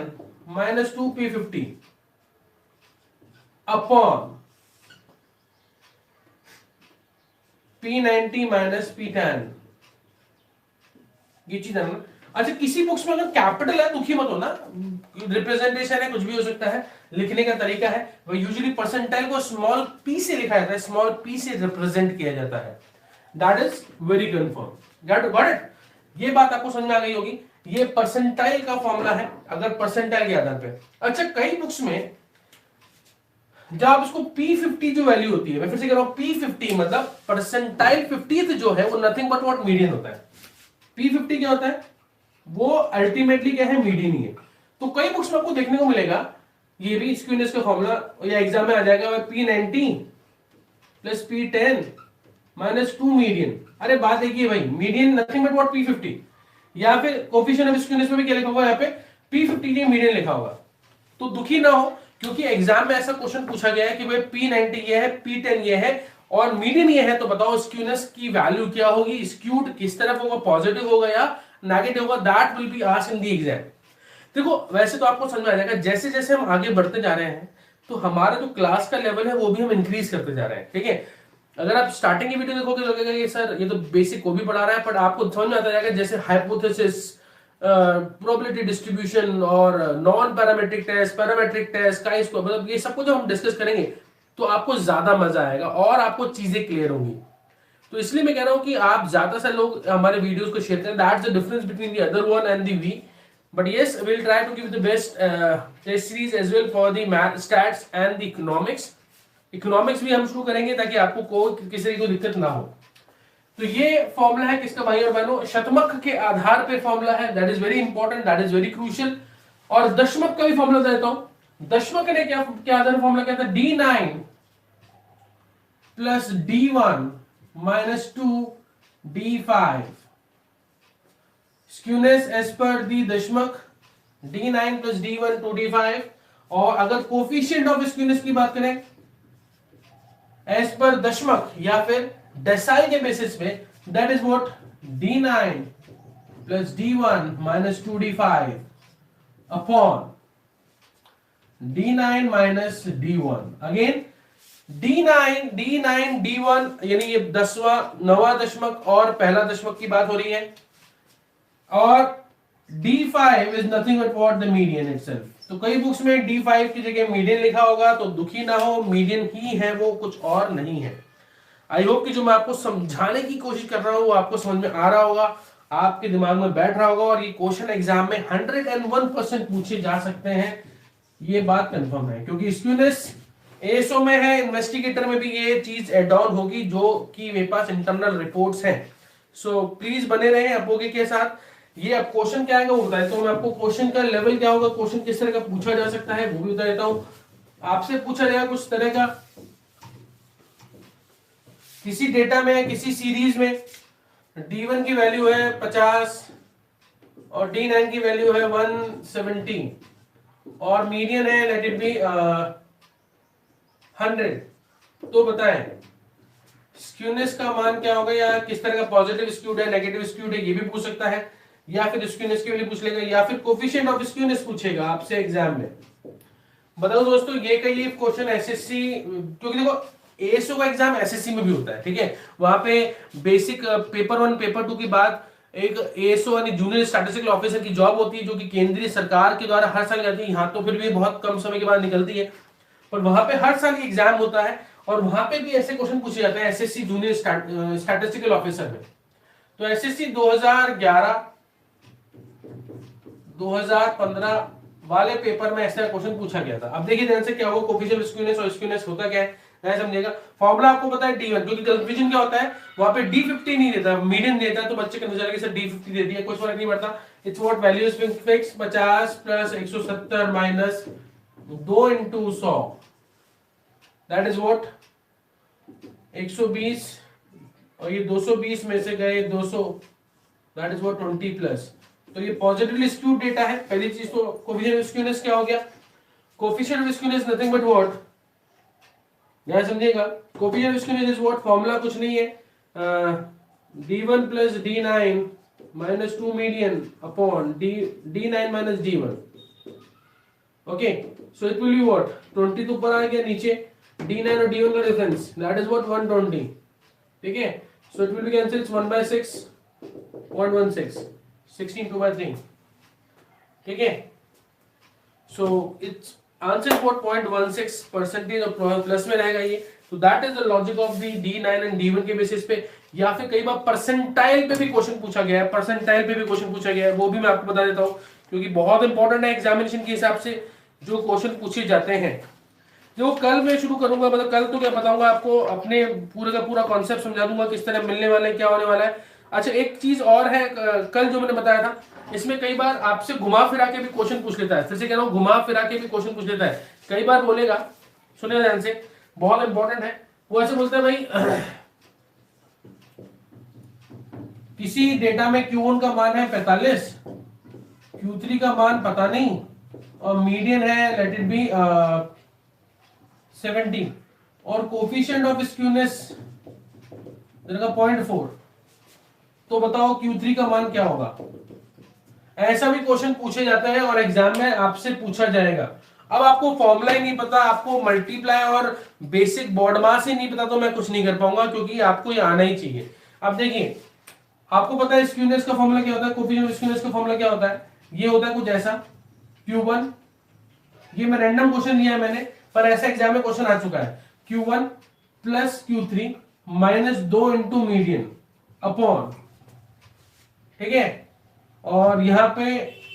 minus 2P50 upon P90 minus P10, ये चीज है ना। अच्छा, किसी बुक्स में अगर कैपिटल है दुखी मत हो ना, रिप्रेजेंटेशन है, कुछ भी हो सकता है, लिखने का तरीका है। वो यूजुअली परसेंटाइल को स्मॉल p से लिखा जाता है, स्मॉल p से रिप्रेजेंट किया जाता है। That is very confirm. Got it? ये बात आपको समझ में आ गई होगी। ये परसेंटाइल का फॉर्मूला है, अगर परसेंटाइल के आधार पे। अच्छा, कई बुक्स में जब इसको P50 जो वैल्यू होती है, मैं फिर से कह रहा हूं, P50 मतलब परसेंटाइल 50th जो है वो नथिंग बट व्हाट मीडियन होता है। P50 क्या होता है? वो अल्टीमेटली क्या है? मीडियन ही है। तो कई बुक्स में आपको देखने को मिलेगा ये भी स्क्यूनेस का फॉर्मूला, या एग्जाम में आ जाएगा P90 plus P10 minus 2 median. अरे बात एक ही है भाई, median nothing but what P50, या फिर कोफिशिएंट ऑफ स्क्यूनेस में भी क्या लिखा होगा यहाँ पे? P50 के मीडियन लिखा होगा। तो दुखी ना हो, क्योंकि एग्जाम में ऐसा क्वेश्चन पूछा गया है कि भाई P90 ये है, P10 ये है और मीडियन ये है, तो बताओ स्क्यूनेस की वैल्यू क्या होगी, स्क्यूड किस तरफ होगा, पॉजिटिव होगा या नेगेटिव होगा। That will be asked in the exam. देखो वैसे तो आपको समझ में आ जाएगा, जैसे जैसे हम आगे बढ़ते जा रहे हैं तो हमारा जो क्लास का लेवल है वो भी हम इंक्रीज करते जा रहे हैं, ठीक है। अगर आप स्टार्टिंग की वीडियो देखोगे लगेगा ये सर ये तो बेसिक को भी पढ़ा रहा है, पर आपको समझ में आता जाएगा जैसे हाइपोथेसिस, प्रोबेबिलिटी डिस्ट्रीब्यूशन और non parametric test, parametric test, chi square, मतलब ये सब कुछ जब हम डिस्कस करेंगे तो आपको ज्यादा मजा आएगा और आपको चीजें क्लियर होंगी। तो इसलिए मैं कह रहा हूं कि आप ज्यादा से लोग हमारे वीडियोस को शेयर करें। That's the difference between the other one and the we, but yes we'll try to give the best test series as well for the math, stats and the economics भी हम शुरू करेंगे ताकि आपको कोई किसी को दिक्कत ना हो। तो ये फॉर्मूला है किसका भाई और बहनों? शतमक के आधार पे फॉर्मूला है। That is very important, that is very crucial. और दशमक का भी फॉर्मूला देता हूं। दशमक ने क्या आधार फॉर्मूला क्या था? D9 plus D1 minus 2 D5 skewness as per दी दशमक D9 प्लस D1 2 D5। और अगर कोफिशिएंट ऑफ स्क्यूनेस की बात करें एज पर दशमक या फिर डेसाइल के बेसिस पे, that is what D9 plus D1 minus 2 D5 upon D9 minus D1। Again D9 D1 यानी ये 10वां 9वां दशमक और पहला दशमक की बात हो रही है, और D5 is nothing but what the median itself। तो कई बुक्स में D5 की जगह मीडियन लिखा होगा, तो दुखी ना हो, मीडियन ही है वो, कुछ और नहीं है। आई होप कि जो मैं आपको समझाने की कोशिश कर रहा हूं वो आपको समझ में आ रहा होगा, आपके दिमाग में बैठ रहा होगा, और ये क्वेश्चन एग्जाम में 101% पूछे जा सकते हैं, ये बात कंफर्म है। क्योंकि स्क्यूनेस एएसओ में है, इन्वेस्टिगेटर में भी ये चीज एड ऑन होगी, जो कि मेरे पास इंटरनल रिपोर्ट्स हैं। सो प्लीज बने रहें अपोगे के साथ। ये अब क्वेश्चन क्या आएगा वो बता देता हूं मैं आपको। क्वेश्चन का लेवल क्या होगा, क्वेश्चन किस तरह का पूछा जा सकता है वो भी बता देता हूं। आपसे पूछा जाएगा कुछ तरह का, किसी डेटा में, किसी सीरीज में D1 की वैल्यू है 50 और D9 की वैल्यू है 170 और मीडियन है लेट इट बी 100। तो बताएं स्क्यूनेस का मान क्या होगा, या किस तरह का पॉजिटिव स्क्यूड है, नेगेटिव स्क्यूड है, ये भी पूछ सकता है, या फिर स्क्यूनेस की वैल्यू पूछ लेगा, या फिर कोफिशिएंट ऑफ स्क्यूनेस पूछेगा आपसे एग्जाम में। बताओ दोस्तों, ये कई क्वेश्चन एसएससी, क्योंकि देखो एएसओ का एग्जाम एसएससी में भी होता है, ठीक है। वहां पे बेसिक पेपर 1 पेपर 2 के बाद एक एएसओ यानी जूनियर स्टैटिस्टिकल ऑफिसर की जॉब होती है, जो कि केंद्रीय सरकार के द्वारा हर साल जाती है। यहाँ तो फिर भी बहुत कम समय के बाद निकलती है, पर वहां पे हर साल एग्जाम होता है, और वहां पे भी ऐसे क्वेश्चन पूछे जाते हैं एसएससी जूनियर स्टैटिस्टिकल ऑफिसर में। तो एसएससी 2011 2015 वाले पेपर में ऐसा क्वेश्चन पूछा गया था। अब देखिए ध्यान से क्या होगा, कोफिशिएंट स्क्यूनेस और स्क्यूनेस होता क्या है समझिएगा। फॉर्मूला आपको पता है D1, क्योंकि कंफ्यूजन क्या होता है वहां पे D50 नहीं देता, मीडियन देता है, तो बच्चे कंफ्यूज होंगे सर D50 दे दिया, कुछ फर्क नहीं पड़ता। It's what value is fix 50 plus 170 minus 2 into 100, that is what 120, और ये 220 में से गए 200, दैट इज व्हाट 20 प्लस। तो ये पॉजिटिवली स्क्यूड डेटा है। पहली चीज तो कोफिशिएंट ऑफ स्क्यूनेस क्या हो गया, coefficient of skewness nothing but what, ध्यान समझिएगा, coefficient of skewness is what, formula कुछ नहीं है D1 plus D9 minus 2 median upon D9 minus D1. Okay, so it will be what? 20 तो ऊपर आ गया, नीचे D9 और D1 का डिफरेंस, that is what 120. ठीक है, so it will be cancelled 1/6, 0.16, 16 2/3. ठीक है, so it's आंसर फॉर 0.16% और प्लस में रहेगा ये. तो that is the logic of the D9 and D1 के बेसिस पे. या फिर कई बार परसेंटाइल पे भी क्वेश्चन पूछा गया है, परसेंटाइल पे भी क्वेश्चन पूछा गया है, वो भी मैं आपको बता देता हूँ क्योंकि बहुत इंपॉर्टेंट है एग्जामिनेशन के हिसाब से जो क्वेश्चन पूछे जाते हैं. जो कल मैं शुरू करूंगा, मतलब कल तो क्या बताऊंगा आपको, अपने पूरे का पूरा कॉन्सेप्ट समझा दूंगा किस तरह मिलने वाला है, क्या होने वाला है. अच्छा, एक चीज और है, कल जो मैंने बताया था, इसमें कई बार आपसे घुमा फिरा के भी क्वेश्चन पूछ लेता है. फिर से कह रहा हूँ, घुमा फिरा के भी क्वेश्चन पूछ लेता है. कई बार बोलेगा, सुनिए ध्यान से, बहुत इंपॉर्टेंट है. वो ऐसे बोलता है, भाई किसी डेटा में Q1 का मान है 45, Q3 का मान पता नहीं, और मीडियन है लेट इट बी 17, और कोफिशिएंट ऑफ स्क्यूनेस 0.4. तो बताओ Q3 का मान क्या होगा. ऐसा भी क्वेश्चन पूछे जाता है और एग्जाम में आपसे पूछा जाएगा. अब आपको फॉर्मूला ही नहीं पता, आपको मल्टीप्लाई और बेसिक बॉड मास ही नहीं पता, तो मैं कुछ नहीं कर पाऊंगा क्योंकि आपको ये आना ही चाहिए. अब देखिए, आपको पता है स्क्यूनेस का फॉर्मूला क्या होता है, कोफिशिएंट ऑफ स्क्यूनेस का फॉर्मूला क्या होता है. ये होता है कुछ ऐसा, Q1, ये मैं रैंडम क्वेश्चन लिया है मैंने, पर ऐसा एग्जाम में क्वेश्चन आ चुका है. Q1 plus Q3 minus 2 into median upon, ठीक है, और यहां पे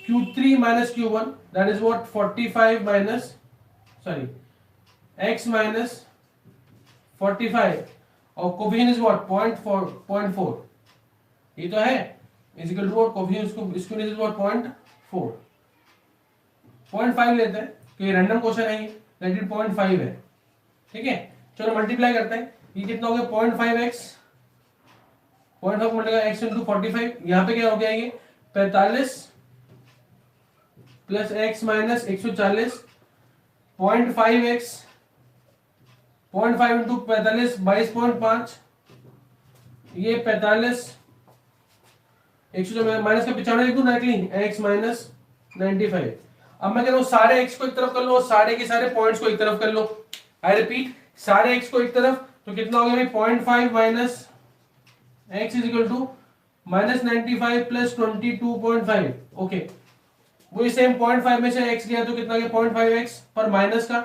Q3 minus Q1 that is what 45 minus, sorry, x minus 45, और कोफिशिएंट इज व्हाट 0.4. ये तो है, is equal to what coefficient इसको इज व्हाट 0.4, 0.5 लेते हैं कि रैंडम क्वेश्चन है ये, दैट इज 0.5 है. ठीक है, चलो मल्टीप्लाई करते हैं. ये कितना हो गया 0.5x, 0.5 मल्टीप्लाई x इंटू 45. यहाँ पे क्या हो गया, ये 45 plus x minus 140, 0.5x, 0.5 into 45 22.5, ये 45 100 माइनस का 95 लिख दूं डायरेक्टली, x माइनस 95. अब मैं कह रहा हूं सारे x को एक तरफ कर लो, सारे के सारे पॉइंट्स को एक तरफ कर लो. आई रिपीट, सारे x को एक तरफ, तो कितना हो गया भाई 0.5 minus x is equal to minus 95 plus 22.5. Okay, वही सेम 0.5 में से x लिया तो कितना गया 0.5x पर माइनस का,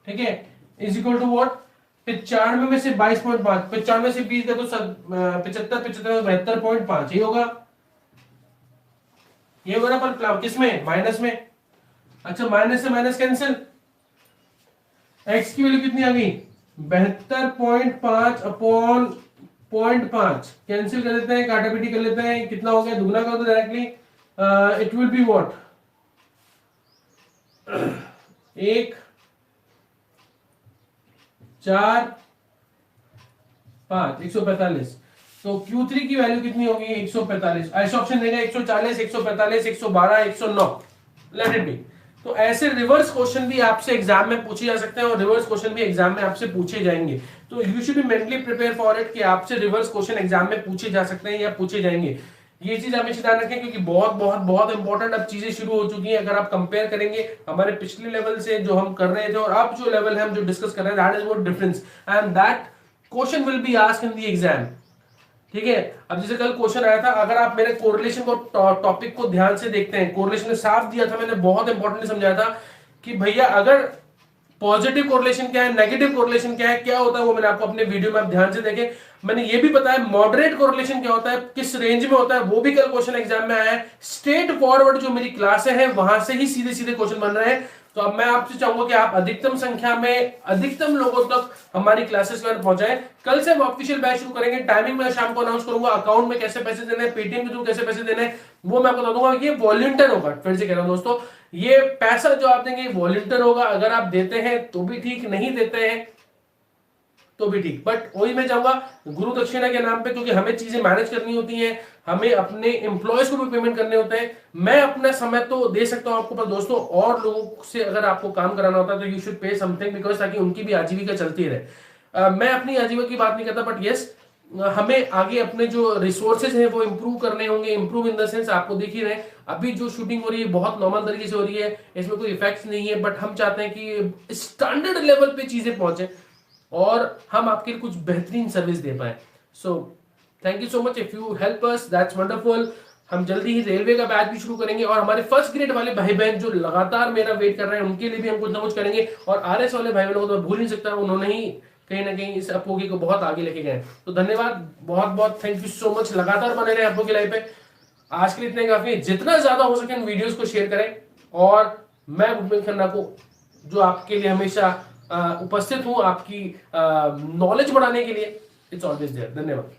ठीक है, इज इक्वल टू व्हाट 95 में से 22.5, 95 से 20 गया तो 75, 75 72.5, ये होगा, ये होगा ना. पर किसमें, माइनस में. अच्छा, माइनस से माइनस कैंसिल, x की वैल्यू कितनी आ गई 72.5 अपॉन 0.5, कैंसिल कर लेते हैं, काटापीटी कर लेते हैं, कितना हो गया, दुगना कर दो directly, it will be what 1 4 5 145. तो Q3 की वैल्यू कितनी होगी 145. ऐसा ऑप्शन देगा 140 145 112 109, लेट इट बी. तो ऐसे रिवर्स क्वेश्चन भी आपसे एग्जाम में पूछे जा सकते हैं और रिवर्स क्वेश्चन भी एग्जाम में आपसे पूछे जाएंगे. तो you should be mentally prepare for it कि आपसे रिवर्स क्वेश्चन एग्जाम में पूछे जा सकते हैं या पूछे जाएंगे. ये चीज हमेशा ध्यान रखें क्योंकि बहुत बहुत बहुत इंपॉर्टेंट अब चीजें शुरू हो चुकी हैं. अगर आप कंपेयर करेंगे हमारे पिछले लेवल से जो हम कर रहे थे और अब जो लेवल है हम जो डिस्कस कर रहे हैं, that is what difference and that question will be asked in the exam. ठीक है, अब जैसे कल क्वेश्चन आया था, अगर आप मेरे कोरिलेशन को टॉपिक को ध्यान से देखते हैं, कोरिलेशन में साफ दिया था मैंने, बहुत इंपॉर्टेंटली समझाया था कि भैया अगर पॉजिटिव कोरिलेशन क्या है, नेगेटिव कोरिलेशन क्या है, क्या होता है, वो मैंने आपको अपने वीडियो में आप ध्यान से देखें. मैंने ये भी बताया मॉडरेट कोरिलेशन क्या होता है, किस रेंज में होता है, वो भी कल क्वेश्चन एग्जाम में आया है. स्ट्रेट फॉरवर्ड जो मेरी क्लासें हैं वहां से ही सीधे सीधे क्वेश्चन बन रहे हैं. तो अब मैं आपसे चाहूंगा कि आप अधिकतम संख्या में अधिकतम लोगों तक हमारी क्लासेस में पहुंचाएं. कल से हम ऑफिशियल बैच शुरू करेंगे. टाइमिंग मैं शाम को अनाउंस करूंगा. अकाउंट में कैसे पैसे देने हैं, पेटीएम के थ्रू कैसे पैसे देने हैं, वो मैं आपको बता दूंगा. ये वॉलंटियर होगा, फिर से कह रहा हूं दोस्तों, ये पैसा जो आप देंगे वॉलंटियर होगा. अगर आप देते हैं तो भी ठीक, नहीं देते हैं तो भी ठीक. बट वही मैं चाहूंगा गुरु दक्षिणा के नाम पे, क्योंकि हमें चीजें मैनेज करनी होती हैं, हमें अपने एम्प्लॉयज को भी पेमेंट करने होते हैं. मैं अपना समय तो दे सकता हूं आपको, पर दोस्तों और लोगों से अगर आपको काम कराना होता है तो you should pay something, because ताकि उनकी भी आजीविका चलती रहे. मैं अपनी आजीविका की बात नहीं करता, बट यस हमें आगे अपने जो रिसोर्सेज हैं वो इम्प्रूव करने होंगे। इम्प्रूव इन द सेंस आपको देख ही रहे हैं, अभी जो शूटिंग हो रही है बहुत नॉर्मल तरीके से हो रही है, इसमें कोई इफेक्ट्स नहीं है, बट हम चाहते हैं कि स्टैंडर्ड लेवल पे चीजें पहुंचे और हम आपके लिए कुछ बेहतरीन सर्विस दे पाए। So thank you so much, if you help us that's wonderful. हम जल्दी ही रेलवे का बैच भी शुरू करेंगे और हमारे फर्स्ट ग्रेड वाले भाई बहन जो लगातार मेरा वेट कर रहे हैं उनके लिए भी हम कुछ ना कुछ करेंगे। और आरएस वाले भाई बहनों को तो भूल नहीं सकता, उन्होंने ही कहीं ना कहीं इस अपोगी को बहुत आगे लेके गए। तो धन्यवाद, बहुत बहुत थैंक यू सो मच। लगातार बने रहे अपोगी लाइव पे। आज के लिए इतने काफी है, जितना ज्यादा हो सके इन वीडियोस को शेयर करें। और मैं भूपेंद्र खन्ना को, जो आपके लिए हमेशा उपस्थित हूं आपकी नॉलेज बढ़ाने के लिए, इट्स ऑलवेज देयर। धन्यवाद।